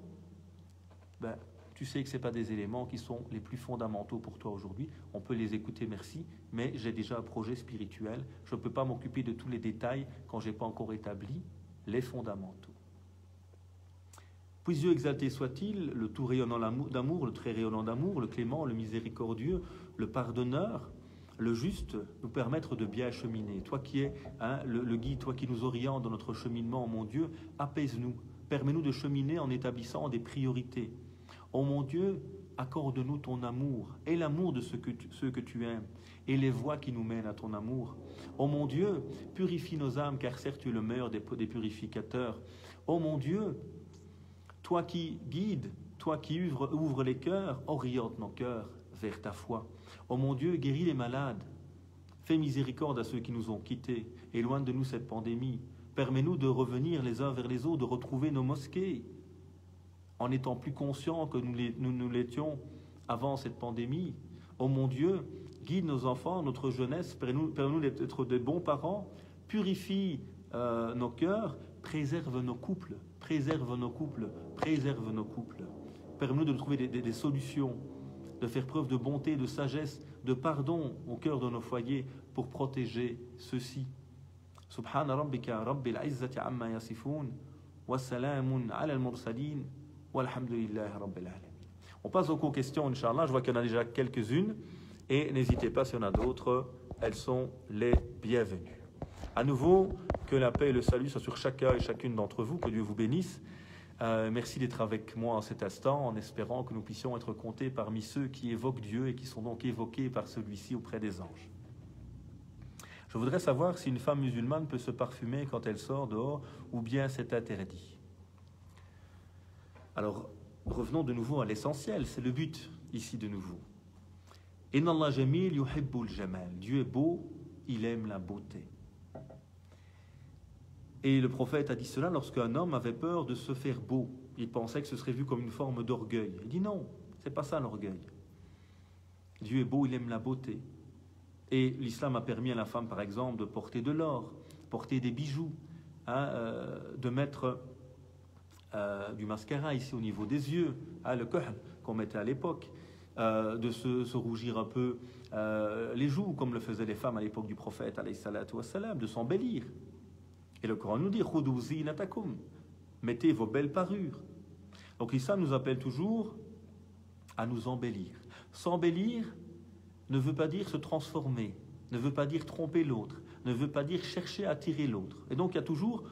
ben, tu sais que ce n'est pas des éléments qui sont les plus fondamentaux pour toi aujourd'hui. On peut les écouter, merci, mais j'ai déjà un projet spirituel. Je ne peux pas m'occuper de tous les détails quand je n'ai pas encore établi les fondamentaux. Puis Dieu exalté soit-il, le tout rayonnant d'amour, le très rayonnant d'amour, le clément, le miséricordieux, le pardonneur, le juste, nous permettre de bien cheminer. Toi qui es le guide, toi qui nous orientes dans notre cheminement, oh mon Dieu, apaise-nous, permets-nous de cheminer en établissant des priorités. Oh mon Dieu, accorde-nous ton amour et l'amour de ceux que tu aimes et les voies qui nous mènent à ton amour. Oh mon Dieu, purifie nos âmes car certes tu es le meilleur des purificateurs. Oh mon Dieu, toi qui guides, toi qui ouvres les cœurs, oriente nos cœurs vers ta foi. Oh mon Dieu, guéris les malades. Fais miséricorde à ceux qui nous ont quittés. Éloigne de nous cette pandémie. Permets-nous de revenir les uns vers les autres, de retrouver nos mosquées, en étant plus conscients que nous l'étions avant cette pandémie. Oh mon Dieu, guide nos enfants, notre jeunesse, permets-nous d'être de bons parents, purifie nos cœurs, préserve nos couples, préserve nos couples, préserve nos couples. Permets-nous de trouver des solutions, de faire preuve de bonté, de sagesse, de pardon au cœur de nos foyers pour protéger ceux-ci. Subhana rabbika rabbil izzati amma yasifun wa salamun ala al-mursalin walhamdulillahi rabbil alamin. On passe donc aux questions, Inch'Allah. Je vois qu'il y en a déjà quelques-unes. Et n'hésitez pas, s'il y en a d'autres, elles sont les bienvenues. À nouveau, que la paix et le salut soient sur chacun et chacune d'entre vous. Que Dieu vous bénisse. Merci d'être avec moi en cet instant, en espérant que nous puissions être comptés parmi ceux qui évoquent Dieu et qui sont donc évoqués par celui-ci auprès des anges. Je voudrais savoir si une femme musulmane peut se parfumer quand elle sort dehors ou bien c'est interdit. Alors, revenons de nouveau à l'essentiel, c'est le but ici de nouveau. Inna Allah jamil yuhibbul jamal. Dieu est beau, il aime la beauté. Et le prophète a dit cela lorsqu'un homme avait peur de se faire beau. Il pensait que ce serait vu comme une forme d'orgueil. Il dit non, c'est pas ça l'orgueil. Dieu est beau, il aime la beauté. Et l'islam a permis à la femme, par exemple, de porter de l'or, porter des bijoux, de mettre du mascara ici au niveau des yeux, le kohl qu'on mettait à l'époque, de se rougir un peu les joues, comme le faisaient les femmes à l'époque du prophète, alayhi salatu wassalam, de s'embellir. Et le Coran nous dit khudou zinatakum, mettez vos belles parures. Donc l'islam nous appelle toujours à nous embellir. S'embellir ne veut pas dire se transformer, ne veut pas dire tromper l'autre, ne veut pas dire chercher à attirer l'autre. Et donc il y a toujours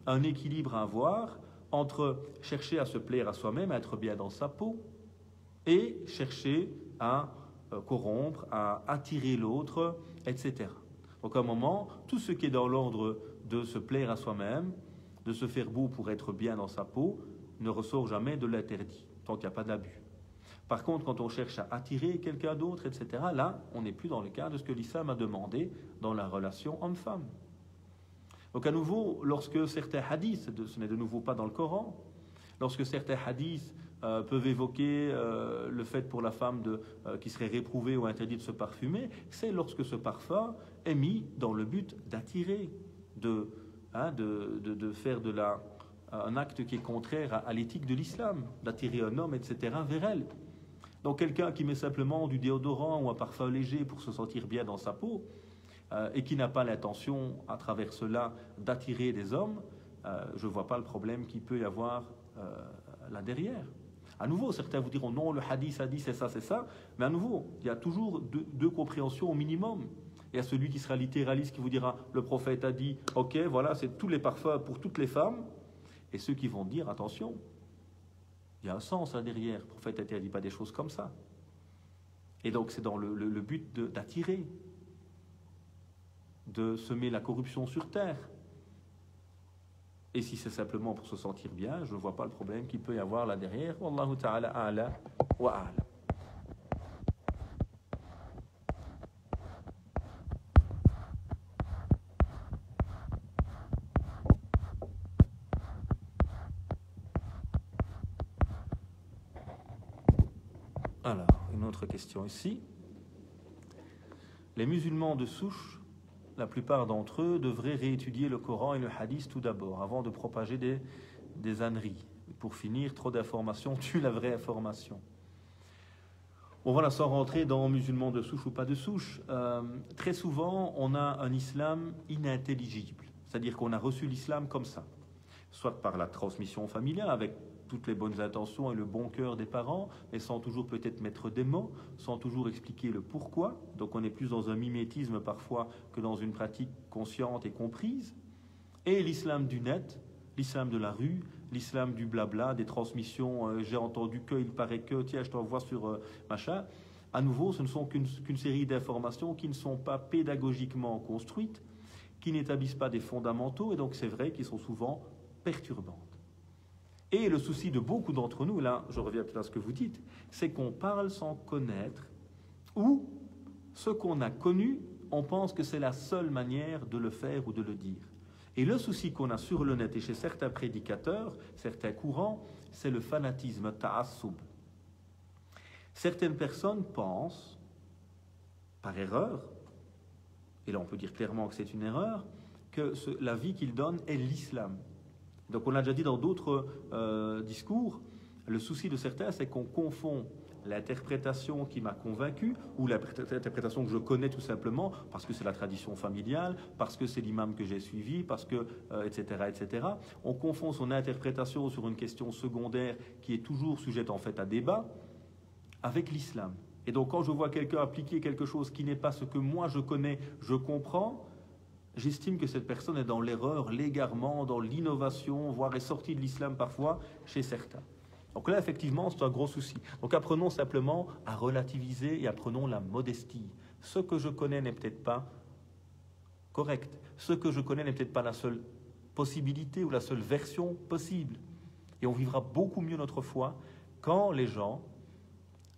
un équilibre à avoir entre chercher à se plaire à soi-même, à être bien dans sa peau, et chercher à corrompre, à attirer l'autre, etc. Donc à un moment, tout ce qui est dans l'ordre de se plaire à soi-même, de se faire beau pour être bien dans sa peau, ne ressort jamais de l'interdit, tant qu'il n'y a pas d'abus. Par contre, quand on cherche à attirer quelqu'un d'autre, etc., là, on n'est plus dans le cas de ce que l'islam a demandé dans la relation homme-femme. Donc à nouveau, lorsque certains hadiths, ce n'est de nouveau pas dans le Coran, lorsque certains hadiths peuvent évoquer le fait pour la femme qui serait réprouvée ou interdite de se parfumer, c'est lorsque ce parfum est mis dans le but d'attirer, de faire un acte qui est contraire à l'éthique de l'islam, d'attirer un homme, etc., vers elle. Donc quelqu'un qui met simplement du déodorant ou un parfum léger pour se sentir bien dans sa peau, et qui n'a pas l'intention, à travers cela, d'attirer des hommes, je ne vois pas le problème qu'il peut y avoir là derrière. À nouveau, certains vous diront non, le hadith a dit c'est ça, mais à nouveau, il y a toujours deux compréhensions au minimum. Il y a celui qui sera littéraliste qui vous dira le prophète a dit ok, voilà, c'est tous les parfums pour toutes les femmes, et ceux qui vont dire attention, il y a un sens là derrière, le prophète n'interdit pas des choses comme ça. Et donc c'est dans le but d'attirer, de semer la corruption sur terre. Et si c'est simplement pour se sentir bien, je ne vois pas le problème qu'il peut y avoir là derrière. Wallahu ta'ala a'la wa a'la. Alors, une autre question ici. Les musulmans de souche la plupart d'entre eux devraient réétudier le Coran et le Hadith tout d'abord, avant de propager des âneries. Pour finir, trop d'informations tue la vraie information. Bon voilà, sans rentrer dans musulmans de souche ou pas de souche, très souvent on a un islam inintelligible, c'est-à-dire qu'on a reçu l'islam comme ça, soit par la transmission familiale avec toutes les bonnes intentions et le bon cœur des parents, mais sans toujours peut-être mettre des mots, sans toujours expliquer le pourquoi. Donc on est plus dans un mimétisme parfois que dans une pratique consciente et comprise. Et l'islam du net, l'islam de la rue, l'islam du blabla, des transmissions, j'ai entendu que, il paraît que, tiens, je t'envoie sur machin. À nouveau, ce ne sont qu'une série d'informations qui ne sont pas pédagogiquement construites, qui n'établissent pas des fondamentaux, et donc c'est vrai qu'ils sont souvent perturbantes. Et le souci de beaucoup d'entre nous, là, je reviens peut-être à ce que vous dites, c'est qu'on parle sans connaître, ou ce qu'on a connu, on pense que c'est la seule manière de le faire ou de le dire. Et le souci qu'on a sur le net et chez certains prédicateurs, certains courants, c'est le fanatisme, ta'assoub. Certaines personnes pensent, par erreur, et là on peut dire clairement que c'est une erreur, que la vie qu'ils donnent est l'islam. Donc on l'a déjà dit dans d'autres discours, le souci de certains, c'est qu'on confond l'interprétation qui m'a convaincu, ou l'interprétation que je connais tout simplement, parce que c'est la tradition familiale, parce que c'est l'imam que j'ai suivi, parce que, etc., etc. On confond son interprétation sur une question secondaire qui est toujours sujette en fait à débat, avec l'islam. Et donc quand je vois quelqu'un appliquer quelque chose qui n'est pas ce que moi je connais, je comprends, j'estime que cette personne est dans l'erreur, l'égarement, dans l'innovation, voire est sortie de l'islam parfois chez certains. Donc là, effectivement, c'est un gros souci. Donc apprenons simplement à relativiser et apprenons la modestie. Ce que je connais n'est peut-être pas correct. Ce que je connais n'est peut-être pas la seule possibilité ou la seule version possible. Et on vivra beaucoup mieux notre foi quand les gens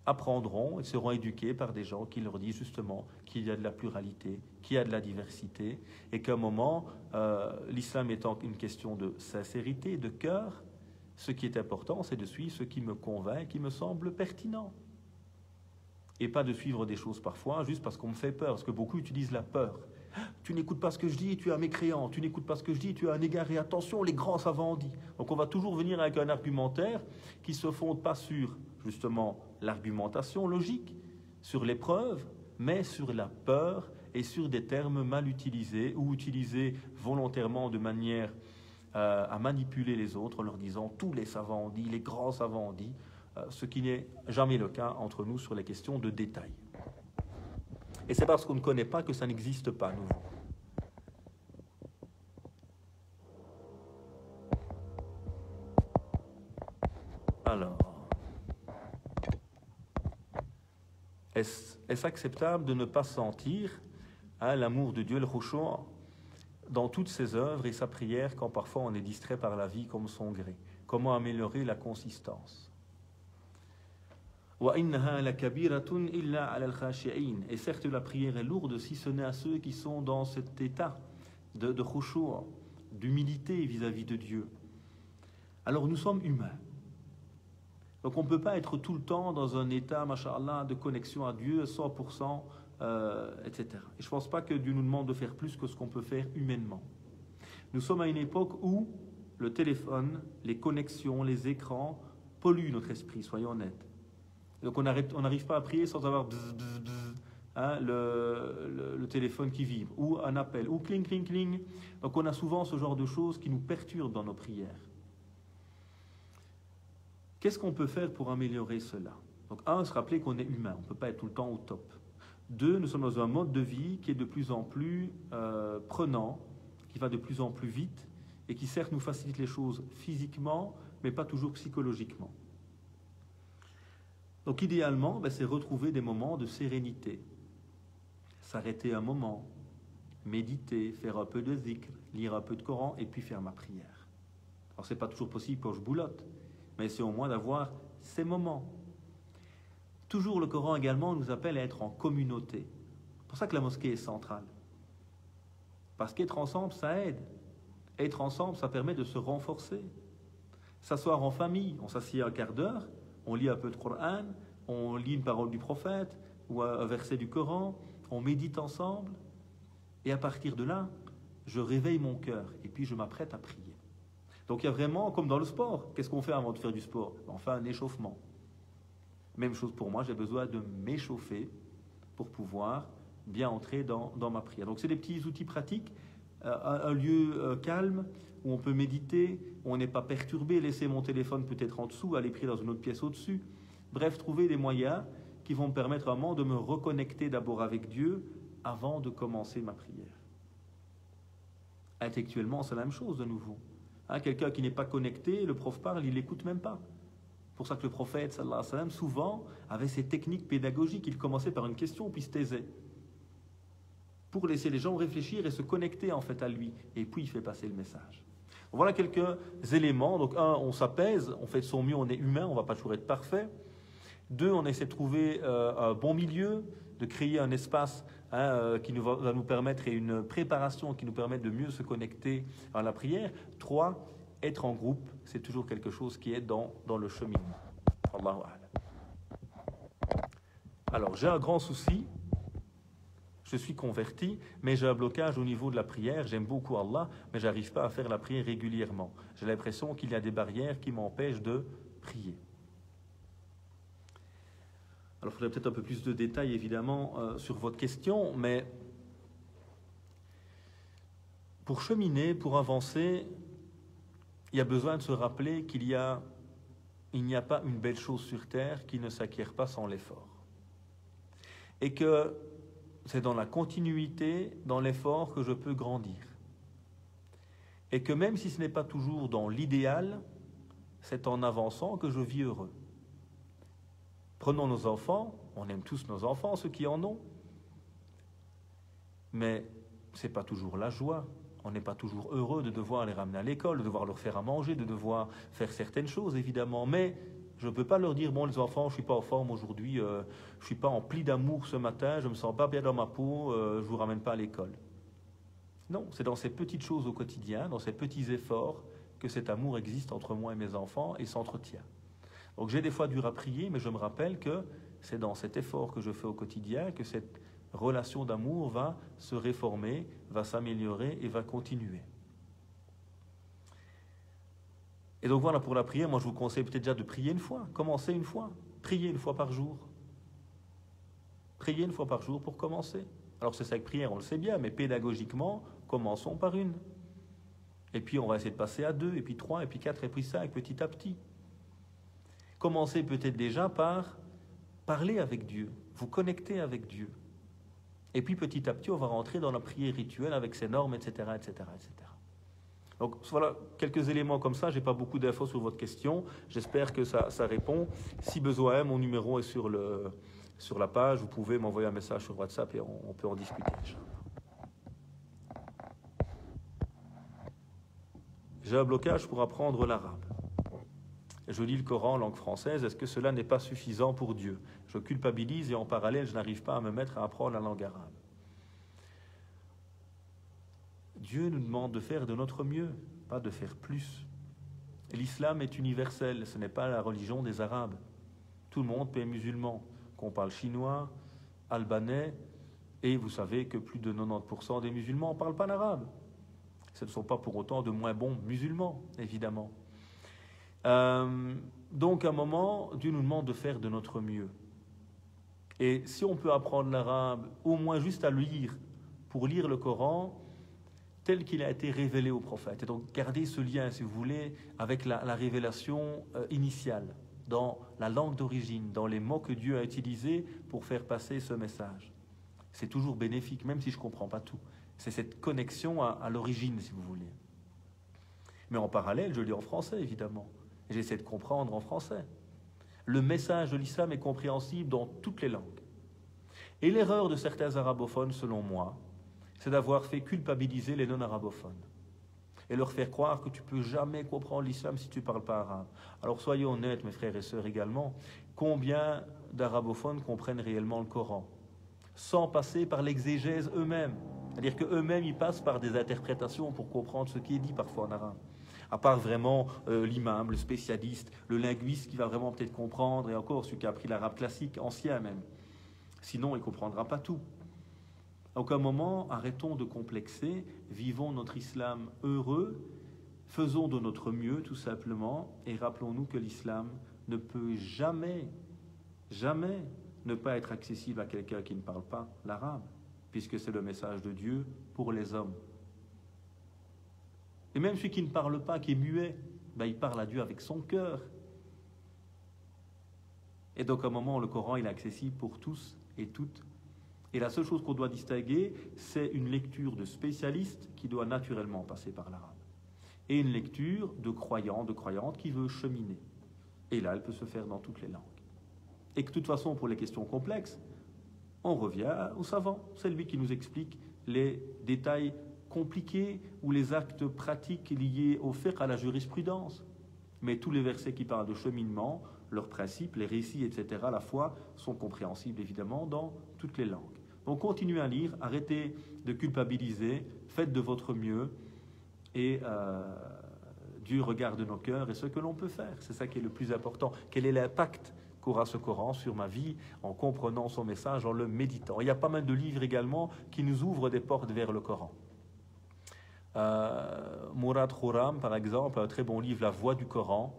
apprendront et seront éduqués par des gens qui leur disent justement qu'il y a de la pluralité, qu'il y a de la diversité, et qu'à un moment, l'islam étant une question de sincérité, de cœur, ce qui est important, c'est de suivre ce qui me convainc, qui me semble pertinent. Et pas de suivre des choses parfois juste parce qu'on me fait peur, parce que beaucoup utilisent la peur. Tu n'écoutes pas ce que je dis, tu es un mécréant. Tu n'écoutes pas ce que je dis, tu es un égaré. Attention, les grands savants ont dit. Donc on va toujours venir avec un argumentaire qui ne se fonde pas sur, justement, l'argumentation logique, sur les preuves, mais sur la peur et sur des termes mal utilisés ou utilisés volontairement de manière à manipuler les autres en leur disant tous les savants ont dit, les grands savants ont dit, ce qui n'est jamais le cas entre nous sur les questions de détail. Et c'est parce qu'on ne connaît pas que ça n'existe pas, nous. Alors, est-ce acceptable de ne pas sentir l'amour de Dieu, le khushu', dans toutes ses œuvres et sa prière quand parfois on est distrait par la vie comme son gré? Comment améliorer la consistance? Et certes, la prière est lourde si ce n'est à ceux qui sont dans cet état de khushu', d'humilité vis-à-vis de Dieu. Alors nous sommes humains. Donc on ne peut pas être tout le temps dans un état, masha'Allah, de connexion à Dieu, 100%, etc. Et je ne pense pas que Dieu nous demande de faire plus que ce qu'on peut faire humainement. Nous sommes à une époque où le téléphone, les connexions, les écrans polluent notre esprit, soyons honnêtes. Donc on n'arrive pas à prier sans avoir bzz, bzz, bzz, le téléphone qui vibre, ou un appel, ou cling, cling, cling. Donc on a souvent ce genre de choses qui nous perturbent dans nos prières. Qu'est-ce qu'on peut faire pour améliorer cela? Donc un, se rappeler qu'on est humain, on ne peut pas être tout le temps au top. Deux, nous sommes dans un mode de vie qui est de plus en plus prenant, qui va de plus en plus vite, et qui certes nous facilite les choses physiquement, mais pas toujours psychologiquement. Donc idéalement, c'est retrouver des moments de sérénité. S'arrêter un moment, méditer, faire un peu de zikr, lire un peu de Coran, et puis faire ma prière. Alors c'est pas toujours possible quand je boulotte, mais c'est au moins d'avoir ces moments. Toujours le Coran également nous appelle à être en communauté. C'est pour ça que la mosquée est centrale. Parce qu'être ensemble, ça aide. Être ensemble, ça permet de se renforcer. S'asseoir en famille, on s'assied un quart d'heure, on lit un peu de Coran, on lit une parole du prophète ou un verset du Coran, on médite ensemble. Et à partir de là, je réveille mon cœur et puis je m'apprête à prier. Donc il y a vraiment, comme dans le sport, qu'est-ce qu'on fait avant de faire du sport? On fait un échauffement. Même chose pour moi, j'ai besoin de m'échauffer pour pouvoir bien entrer dans ma prière. Donc c'est des petits outils pratiques, un lieu calme où on peut méditer, où on n'est pas perturbé, laisser mon téléphone peut-être en dessous, aller prier dans une autre pièce au-dessus. Bref, trouver des moyens qui vont me permettre vraiment de me reconnecter d'abord avec Dieu avant de commencer ma prière. Intellectuellement, c'est la même chose de nouveau. Quelqu'un qui n'est pas connecté, le prof parle, il n'écoute même pas. C'est pour ça que le prophète, sallallahu alayhi wa sallam, souvent avait ces techniques pédagogiques. Il commençait par une question, puis se taisait. Pour laisser les gens réfléchir et se connecter en fait à lui. Et puis il fait passer le message. Donc, voilà quelques éléments. Donc un, on s'apaise, on fait de son mieux, on est humain, on ne va pas toujours être parfait. Deux, on essaie de trouver un bon milieu, de créer un espace qui va nous permettre, et une préparation qui nous permette de mieux se connecter à la prière. Trois, être en groupe, c'est toujours quelque chose qui est dans le cheminement. Allahu a'lam. Alors, j'ai un grand souci, je suis converti, mais j'ai un blocage au niveau de la prière. J'aime beaucoup Allah, mais je n'arrive pas à faire la prière régulièrement. J'ai l'impression qu'il y a des barrières qui m'empêchent de prier. Alors, il faudrait peut-être un peu plus de détails, évidemment, sur votre question, mais pour cheminer, pour avancer, il y a besoin de se rappeler qu'il n'y a pas une belle chose sur terre qui ne s'acquiert pas sans l'effort. Et que c'est dans la continuité, dans l'effort, que je peux grandir. Et que même si ce n'est pas toujours dans l'idéal, c'est en avançant que je vis heureux. Prenons nos enfants, on aime tous nos enfants, ceux qui en ont, mais ce n'est pas toujours la joie. On n'est pas toujours heureux de devoir les ramener à l'école, de devoir leur faire à manger, de devoir faire certaines choses, évidemment. Mais je ne peux pas leur dire, bon, les enfants, je ne suis pas en forme aujourd'hui, je ne suis pas en pli d'amour ce matin, je ne me sens pas bien dans ma peau, je ne vous ramène pas à l'école. Non, c'est dans ces petites choses au quotidien, dans ces petits efforts, que cet amour existe entre moi et mes enfants et s'entretient. Donc j'ai des fois dur à prier, mais je me rappelle que c'est dans cet effort que je fais au quotidien que cette relation d'amour va se réformer, va s'améliorer et va continuer. Et donc voilà, pour la prière, moi je vous conseille peut-être déjà de prier une fois, commencer une fois, prier une fois par jour. Prier une fois par jour pour commencer. Alors c'est ça avec prière, on le sait bien, mais pédagogiquement, commençons par une. Et puis on va essayer de passer à 2, et puis 3, et puis 4, et puis 5, petit à petit. Commencez peut-être déjà par parler avec Dieu, vous connecter avec Dieu. Et puis petit à petit, on va rentrer dans la prière rituelle avec ses normes, etc., etc., etc. Donc voilà, quelques éléments comme ça. Je n'ai pas beaucoup d'infos sur votre question. J'espère que ça répond. Si besoin, mon numéro est sur la page. Vous pouvez m'envoyer un message sur WhatsApp et on peut en discuter. J'ai un blocage pour apprendre l'arabe. Je lis le Coran en langue française. Est-ce que cela n'est pas suffisant pour Dieu? Je culpabilise et en parallèle, je n'arrive pas à me mettre à apprendre la langue arabe. Dieu nous demande de faire de notre mieux, pas de faire plus. L'islam est universel, ce n'est pas la religion des Arabes. Tout le monde peut être musulman, qu'on parle chinois, albanais, et vous savez que plus de 90% des musulmans ne parlent pas l'arabe. Ce ne sont pas pour autant de moins bons musulmans, évidemment. Donc à un moment, Dieu nous demande de faire de notre mieux. Et si on peut apprendre l'arabe, au moins juste à lire, pour lire le Coran, tel qu'il a été révélé au prophète. Et donc gardez ce lien, si vous voulez, avec la révélation initiale, dans la langue d'origine, dans les mots que Dieu a utilisés pour faire passer ce message. C'est toujours bénéfique, même si je ne comprends pas tout. C'est cette connexion à l'origine, si vous voulez. Mais en parallèle, je lis en français, évidemment. Et j'essaie de comprendre en français. Le message de l'islam est compréhensible dans toutes les langues. Et l'erreur de certains arabophones, selon moi, c'est d'avoir fait culpabiliser les non-arabophones et leur faire croire que tu ne peux jamais comprendre l'islam si tu ne parles pas arabe. Alors soyons honnêtes, mes frères et sœurs également, combien d'arabophones comprennent réellement le Coran sans passer par l'exégèse eux-mêmes? C'est-à-dire qu'eux-mêmes, ils passent par des interprétations pour comprendre ce qui est dit parfois en arabe. À part vraiment l'imam, le spécialiste, le linguiste qui va vraiment peut-être comprendre, et encore celui qui a appris l'arabe classique, ancien même. Sinon, il ne comprendra pas tout. Donc à un moment, arrêtons de complexer, vivons notre islam heureux, faisons de notre mieux tout simplement, et rappelons-nous que l'islam ne peut jamais, jamais ne pas être accessible à quelqu'un qui ne parle pas l'arabe, puisque c'est le message de Dieu pour les hommes. Et même celui qui ne parle pas, qui est muet, ben il parle à Dieu avec son cœur. Et donc à un moment, le Coran il est accessible pour tous et toutes. Et la seule chose qu'on doit distinguer, c'est une lecture de spécialiste qui doit naturellement passer par l'arabe. Et une lecture de croyant, de croyante qui veut cheminer. Et là, elle peut se faire dans toutes les langues. Et que de toute façon, pour les questions complexes, on revient au savant. C'est lui qui nous explique les détails compliqués ou les actes pratiques liés au fiqh, à la jurisprudence. Mais tous les versets qui parlent de cheminement, leurs principes, les récits, etc., à la fois, sont compréhensibles évidemment dans toutes les langues. Donc continuez à lire, arrêtez de culpabiliser, faites de votre mieux et Dieu regarde nos cœurs et ce que l'on peut faire. C'est ça qui est le plus important. Quel est l'impact qu'aura ce Coran sur ma vie en comprenant son message, en le méditant. Il y a pas mal de livres également qui nous ouvrent des portes vers le Coran. Mourad Khouram, par exemple, un très bon livre, La Voix du Coran,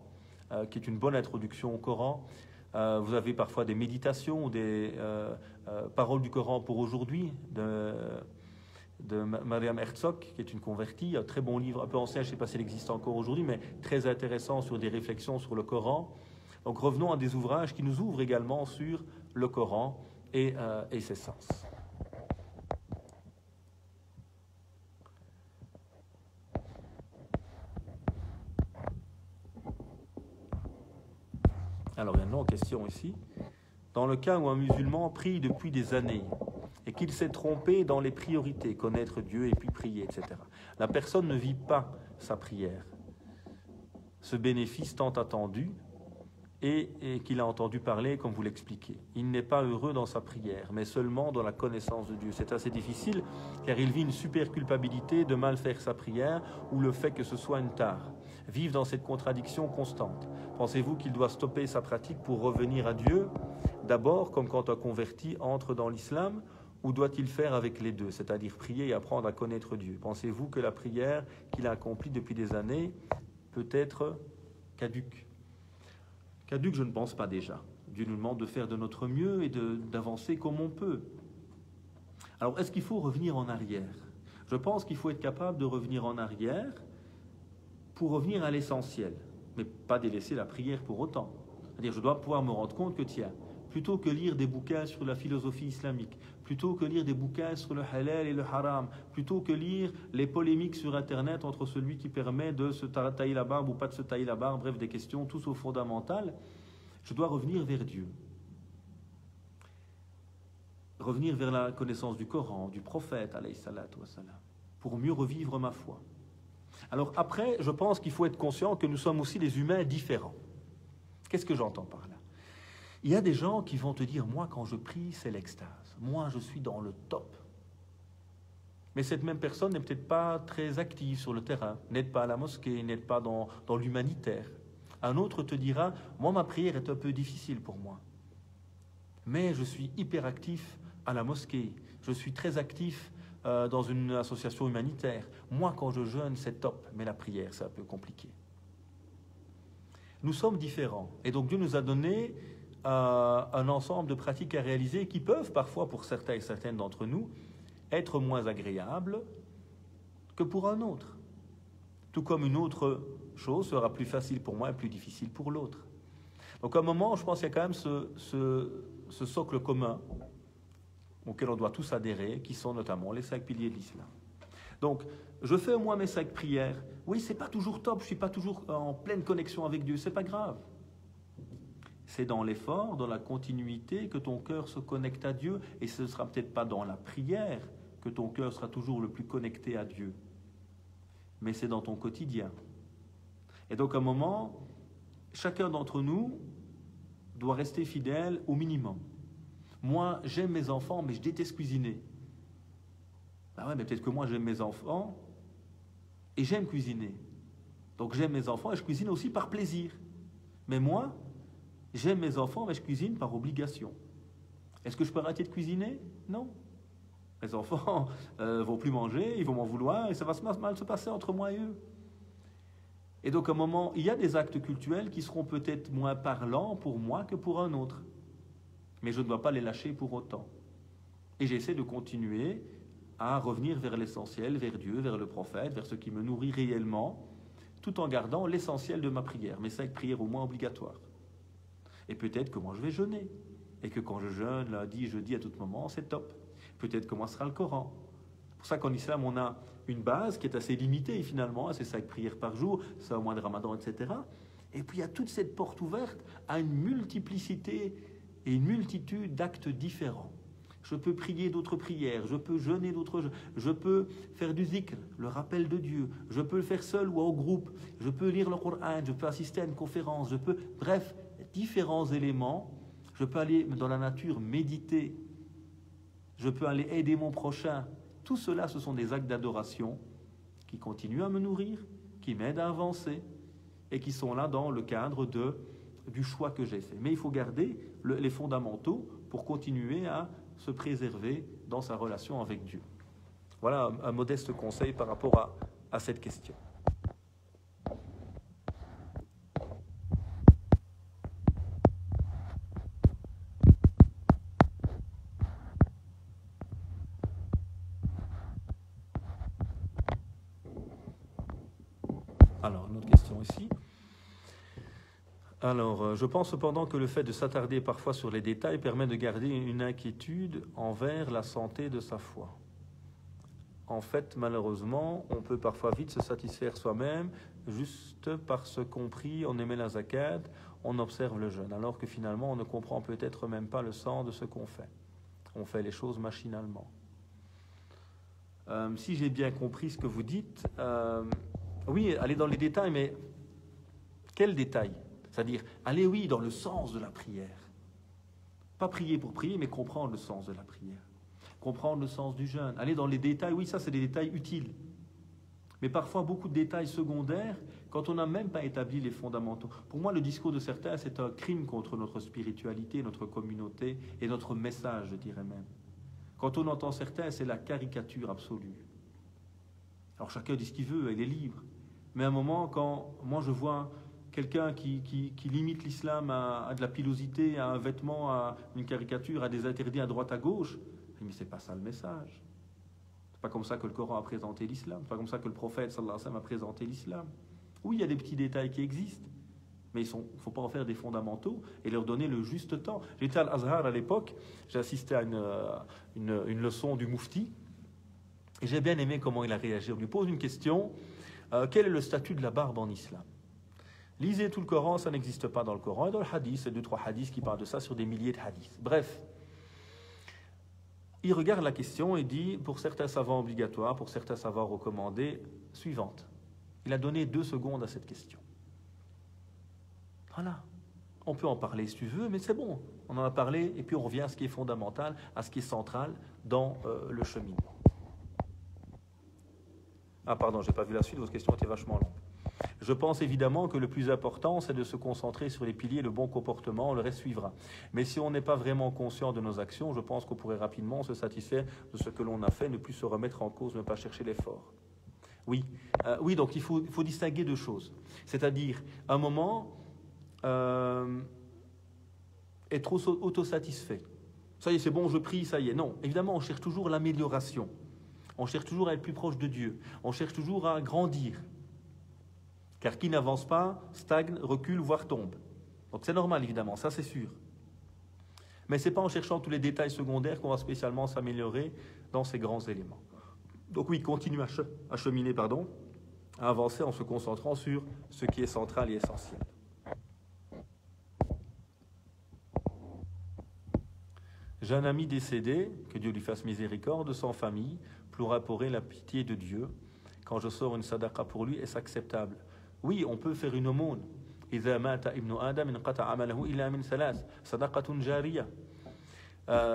qui est une bonne introduction au Coran. Vous avez parfois des méditations, des paroles du Coran pour aujourd'hui, de Mariam Herzog, qui est une convertie, un très bon livre, un peu ancien, je ne sais pas s'il existe encore aujourd'hui, mais très intéressant sur des réflexions sur le Coran. Donc revenons à des ouvrages qui nous ouvrent également sur le Coran et ses sens. Alors, il y a une longue question ici. Dans le cas où un musulman prie depuis des années et qu'il s'est trompé dans les priorités, connaître Dieu et puis prier, etc., la personne ne vit pas sa prière. Ce bénéfice tant attendu et qu'il a entendu parler, comme vous l'expliquez. Il n'est pas heureux dans sa prière, mais seulement dans la connaissance de Dieu. C'est assez difficile, car il vit une super culpabilité de mal faire sa prière ou le fait que ce soit une tare. Vivre dans cette contradiction constante. Pensez-vous qu'il doit stopper sa pratique pour revenir à Dieu, d'abord, comme quand un converti entre dans l'islam, ou doit-il faire avec les deux, c'est-à-dire prier et apprendre à connaître Dieu? Pensez-vous que la prière qu'il a accomplie depuis des années peut être caduque? Caduque, je ne pense pas déjà. Dieu nous demande de faire de notre mieux et d'avancer comme on peut. Alors, est-ce qu'il faut revenir en arrière? Je pense qu'il faut être capable de revenir en arrière pour revenir à l'essentiel, mais pas délaisser la prière pour autant. C'est-à-dire, je dois pouvoir me rendre compte que, tiens, plutôt que lire des bouquins sur la philosophie islamique, plutôt que lire des bouquins sur le halal et le haram, plutôt que lire les polémiques sur Internet entre celui qui permet de se tailler la barbe ou pas de se tailler la barbe, bref, des questions tous au fondamental, je dois revenir vers Dieu. Revenir vers la connaissance du Coran, du prophète, alayhi salatu wa salam, pour mieux revivre ma foi. Alors après, je pense qu'il faut être conscient que nous sommes aussi des humains différents. Qu'est-ce que j'entends par là? Il y a des gens qui vont te dire, moi quand je prie, c'est l'extase. Moi je suis dans le top. Mais cette même personne n'est peut-être pas très active sur le terrain, n'aide pas à la mosquée, n'aide pas dans l'humanitaire. Un autre te dira, moi ma prière est un peu difficile pour moi. Mais je suis hyper actif à la mosquée, je suis très actif dans une association humanitaire. Moi, quand je jeûne, c'est top, mais la prière, c'est un peu compliqué. Nous sommes différents. Et donc, Dieu nous a donné un ensemble de pratiques à réaliser qui peuvent, parfois, pour certains et certaines d'entre nous, être moins agréables que pour un autre. Tout comme une autre chose sera plus facile pour moi et plus difficile pour l'autre. Donc, à un moment, je pense qu'il y a quand même ce socle commun auxquels on doit tous adhérer, qui sont notamment les 5 piliers de l'islam. Donc, je fais au moins mes 5 prières. Oui, c'est pas toujours top, je suis pas toujours en pleine connexion avec Dieu, c'est pas grave. C'est dans l'effort, dans la continuité que ton cœur se connecte à Dieu, et ce ne sera peut-être pas dans la prière que ton cœur sera toujours le plus connecté à Dieu, mais c'est dans ton quotidien. Et donc, à un moment, chacun d'entre nous doit rester fidèle au minimum. Moi, j'aime mes enfants, mais je déteste cuisiner. Ben ouais, mais peut-être que moi, j'aime mes enfants et j'aime cuisiner. Donc, j'aime mes enfants et je cuisine aussi par plaisir. Mais moi, j'aime mes enfants, mais je cuisine par obligation. Est-ce que je peux arrêter de cuisiner? Non. Mes enfants vont plus manger, ils vont m'en vouloir, et ça va mal se passer entre moi et eux. Et donc, à un moment, il y a des actes cultuels qui seront peut-être moins parlants pour moi que pour un autre. Mais je ne dois pas les lâcher pour autant. Et j'essaie de continuer à revenir vers l'essentiel, vers Dieu, vers le prophète, vers ce qui me nourrit réellement, tout en gardant l'essentiel de ma prière, mes 5 prières au moins obligatoires. Et peut-être que moi je vais jeûner, et que quand je jeûne, lundi, jeudi, à tout moment, c'est top. Peut-être que moi ce sera le Coran. C'est pour ça qu'en islam, on a une base qui est assez limitée finalement, c'est 5 prières par jour, ça au mois de Ramadan, etc. Et puis il y a toute cette porte ouverte à une multiplicité et une multitude d'actes différents. Je peux prier d'autres prières, je peux jeûner d'autres jeûnes, je peux faire du zikr, le rappel de Dieu, je peux le faire seul ou en groupe, je peux lire le Coran, je peux assister à une conférence, bref, différents éléments. Je peux aller dans la nature méditer, je peux aller aider mon prochain. Tout cela, ce sont des actes d'adoration qui continuent à me nourrir, qui m'aident à avancer et qui sont là dans le cadre du choix que j'ai fait. Mais il faut garder les fondamentaux pour continuer à se préserver dans sa relation avec Dieu. Voilà un modeste conseil par rapport à cette question. Alors, une autre question ici. Alors, je pense cependant que le fait de s'attarder parfois sur les détails permet de garder une inquiétude envers la santé de sa foi. En fait, malheureusement, on peut parfois vite se satisfaire soi-même, juste parce qu'on prie, on émet la zakat, on observe le jeûne, alors que finalement, on ne comprend peut-être même pas le sens de ce qu'on fait. On fait les choses machinalement. Si j'ai bien compris ce que vous dites, oui, allez dans les détails, mais quels détails ? C'est-à-dire, allez, oui, dans le sens de la prière. Pas prier pour prier, mais comprendre le sens de la prière. Comprendre le sens du jeûne. Aller dans les détails, oui, ça, c'est des détails utiles. Mais parfois, beaucoup de détails secondaires, quand on n'a même pas établi les fondamentaux. Pour moi, le discours de certains, c'est un crime contre notre spiritualité, notre communauté et notre message, je dirais même. Quand on entend certains, c'est la caricature absolue. Alors, chacun dit ce qu'il veut, il est libre. Mais à un moment, quand moi, je vois quelqu'un qui limite l'islam à de la pilosité, à un vêtement, à une caricature, à des interdits à droite à gauche, mais c'est pas ça le message. C'est pas comme ça que le Coran a présenté l'islam. C'est pas comme ça que le prophète sallallahu alayhi wa sallam a présenté l'islam. Oui, il y a des petits détails qui existent, mais il ne faut pas en faire des fondamentaux et leur donner le juste temps. J'étais à l'Azhar à l'époque, j'ai assisté à une leçon du Moufti et j'ai bien aimé comment il a réagi. On lui pose une question, quel est le statut de la barbe en islam ? Lisez tout le Coran, ça n'existe pas dans le Coran. Et dans le hadith, c'est 2-3 hadiths qui parlent de ça sur des milliers de hadiths. Bref, il regarde la question et dit, pour certains savants obligatoires, pour certains savants recommandés, suivante. Il a donné 2 secondes à cette question. Voilà. On peut en parler si tu veux, mais c'est bon. On en a parlé et puis on revient à ce qui est fondamental, à ce qui est central dans le cheminement. Ah pardon, j'ai pas vu la suite, votre question était vachement longue. Je pense évidemment que le plus important, c'est de se concentrer sur les piliers, le bon comportement, le reste suivra. Mais si on n'est pas vraiment conscient de nos actions, je pense qu'on pourrait rapidement se satisfaire de ce que l'on a fait, ne plus se remettre en cause, ne pas chercher l'effort. Oui, donc il faut distinguer 2 choses. C'est-à-dire, à un moment, être autosatisfait. Ça y est, c'est bon, je prie, ça y est. Non, évidemment, on cherche toujours l'amélioration. On cherche toujours à être plus proche de Dieu. On cherche toujours à grandir. Car qui n'avance pas, stagne, recule, voire tombe. Donc c'est normal, évidemment, ça c'est sûr. Mais ce n'est pas en cherchant tous les détails secondaires qu'on va spécialement s'améliorer dans ces grands éléments. Donc oui, continue à cheminer, à avancer en se concentrant sur ce qui est central et essentiel. J'ai un ami décédé, que Dieu lui fasse miséricorde, sans famille, pleuré la pitié de Dieu. Quand je sors une sadaqa pour lui, est-ce acceptable ? Oui, on peut faire une aumône.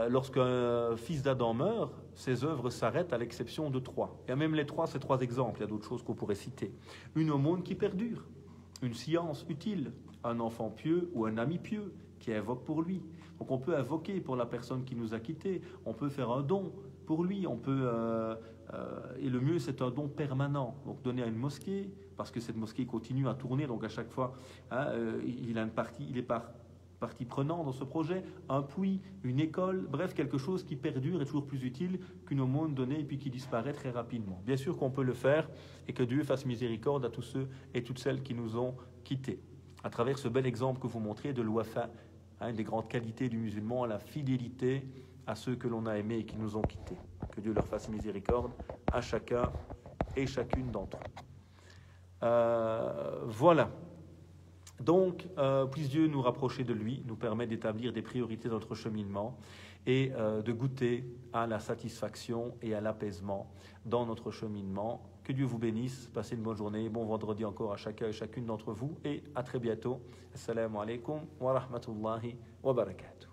Lorsqu'un fils d'Adam meurt, ses œuvres s'arrêtent à l'exception de 3. Et même les 3, c'est 3 exemples. Il y a d'autres choses qu'on pourrait citer. Une aumône qui perdure, une science utile, un enfant pieux ou un ami pieux qui invoque pour lui. Donc on peut invoquer pour la personne qui nous a quittés, on peut faire un don pour lui, on peut, et le mieux c'est un don permanent. Donc donner à une mosquée, parce que cette mosquée continue à tourner, donc à chaque fois, il a une partie, il est partie prenante dans ce projet, un puits, une école, bref, quelque chose qui perdure et toujours plus utile qu'une aumône donnée et puis qui disparaît très rapidement. Bien sûr qu'on peut le faire et que Dieu fasse miséricorde à tous ceux et toutes celles qui nous ont quittés. À travers ce bel exemple que vous montrez de l'wafa, une des grandes qualités du musulman, la fidélité à ceux que l'on a aimés et qui nous ont quittés. Que Dieu leur fasse miséricorde à chacun et chacune d'entre eux. Voilà. Donc, puisse Dieu nous rapprocher de lui, nous permettre d'établir des priorités dans notre cheminement et de goûter à la satisfaction et à l'apaisement dans notre cheminement. Que Dieu vous bénisse, passez une bonne journée, bon vendredi encore à chacun et chacune d'entre vous et à très bientôt. Assalamu alaikum wa rahmatullahi wa barakatuh.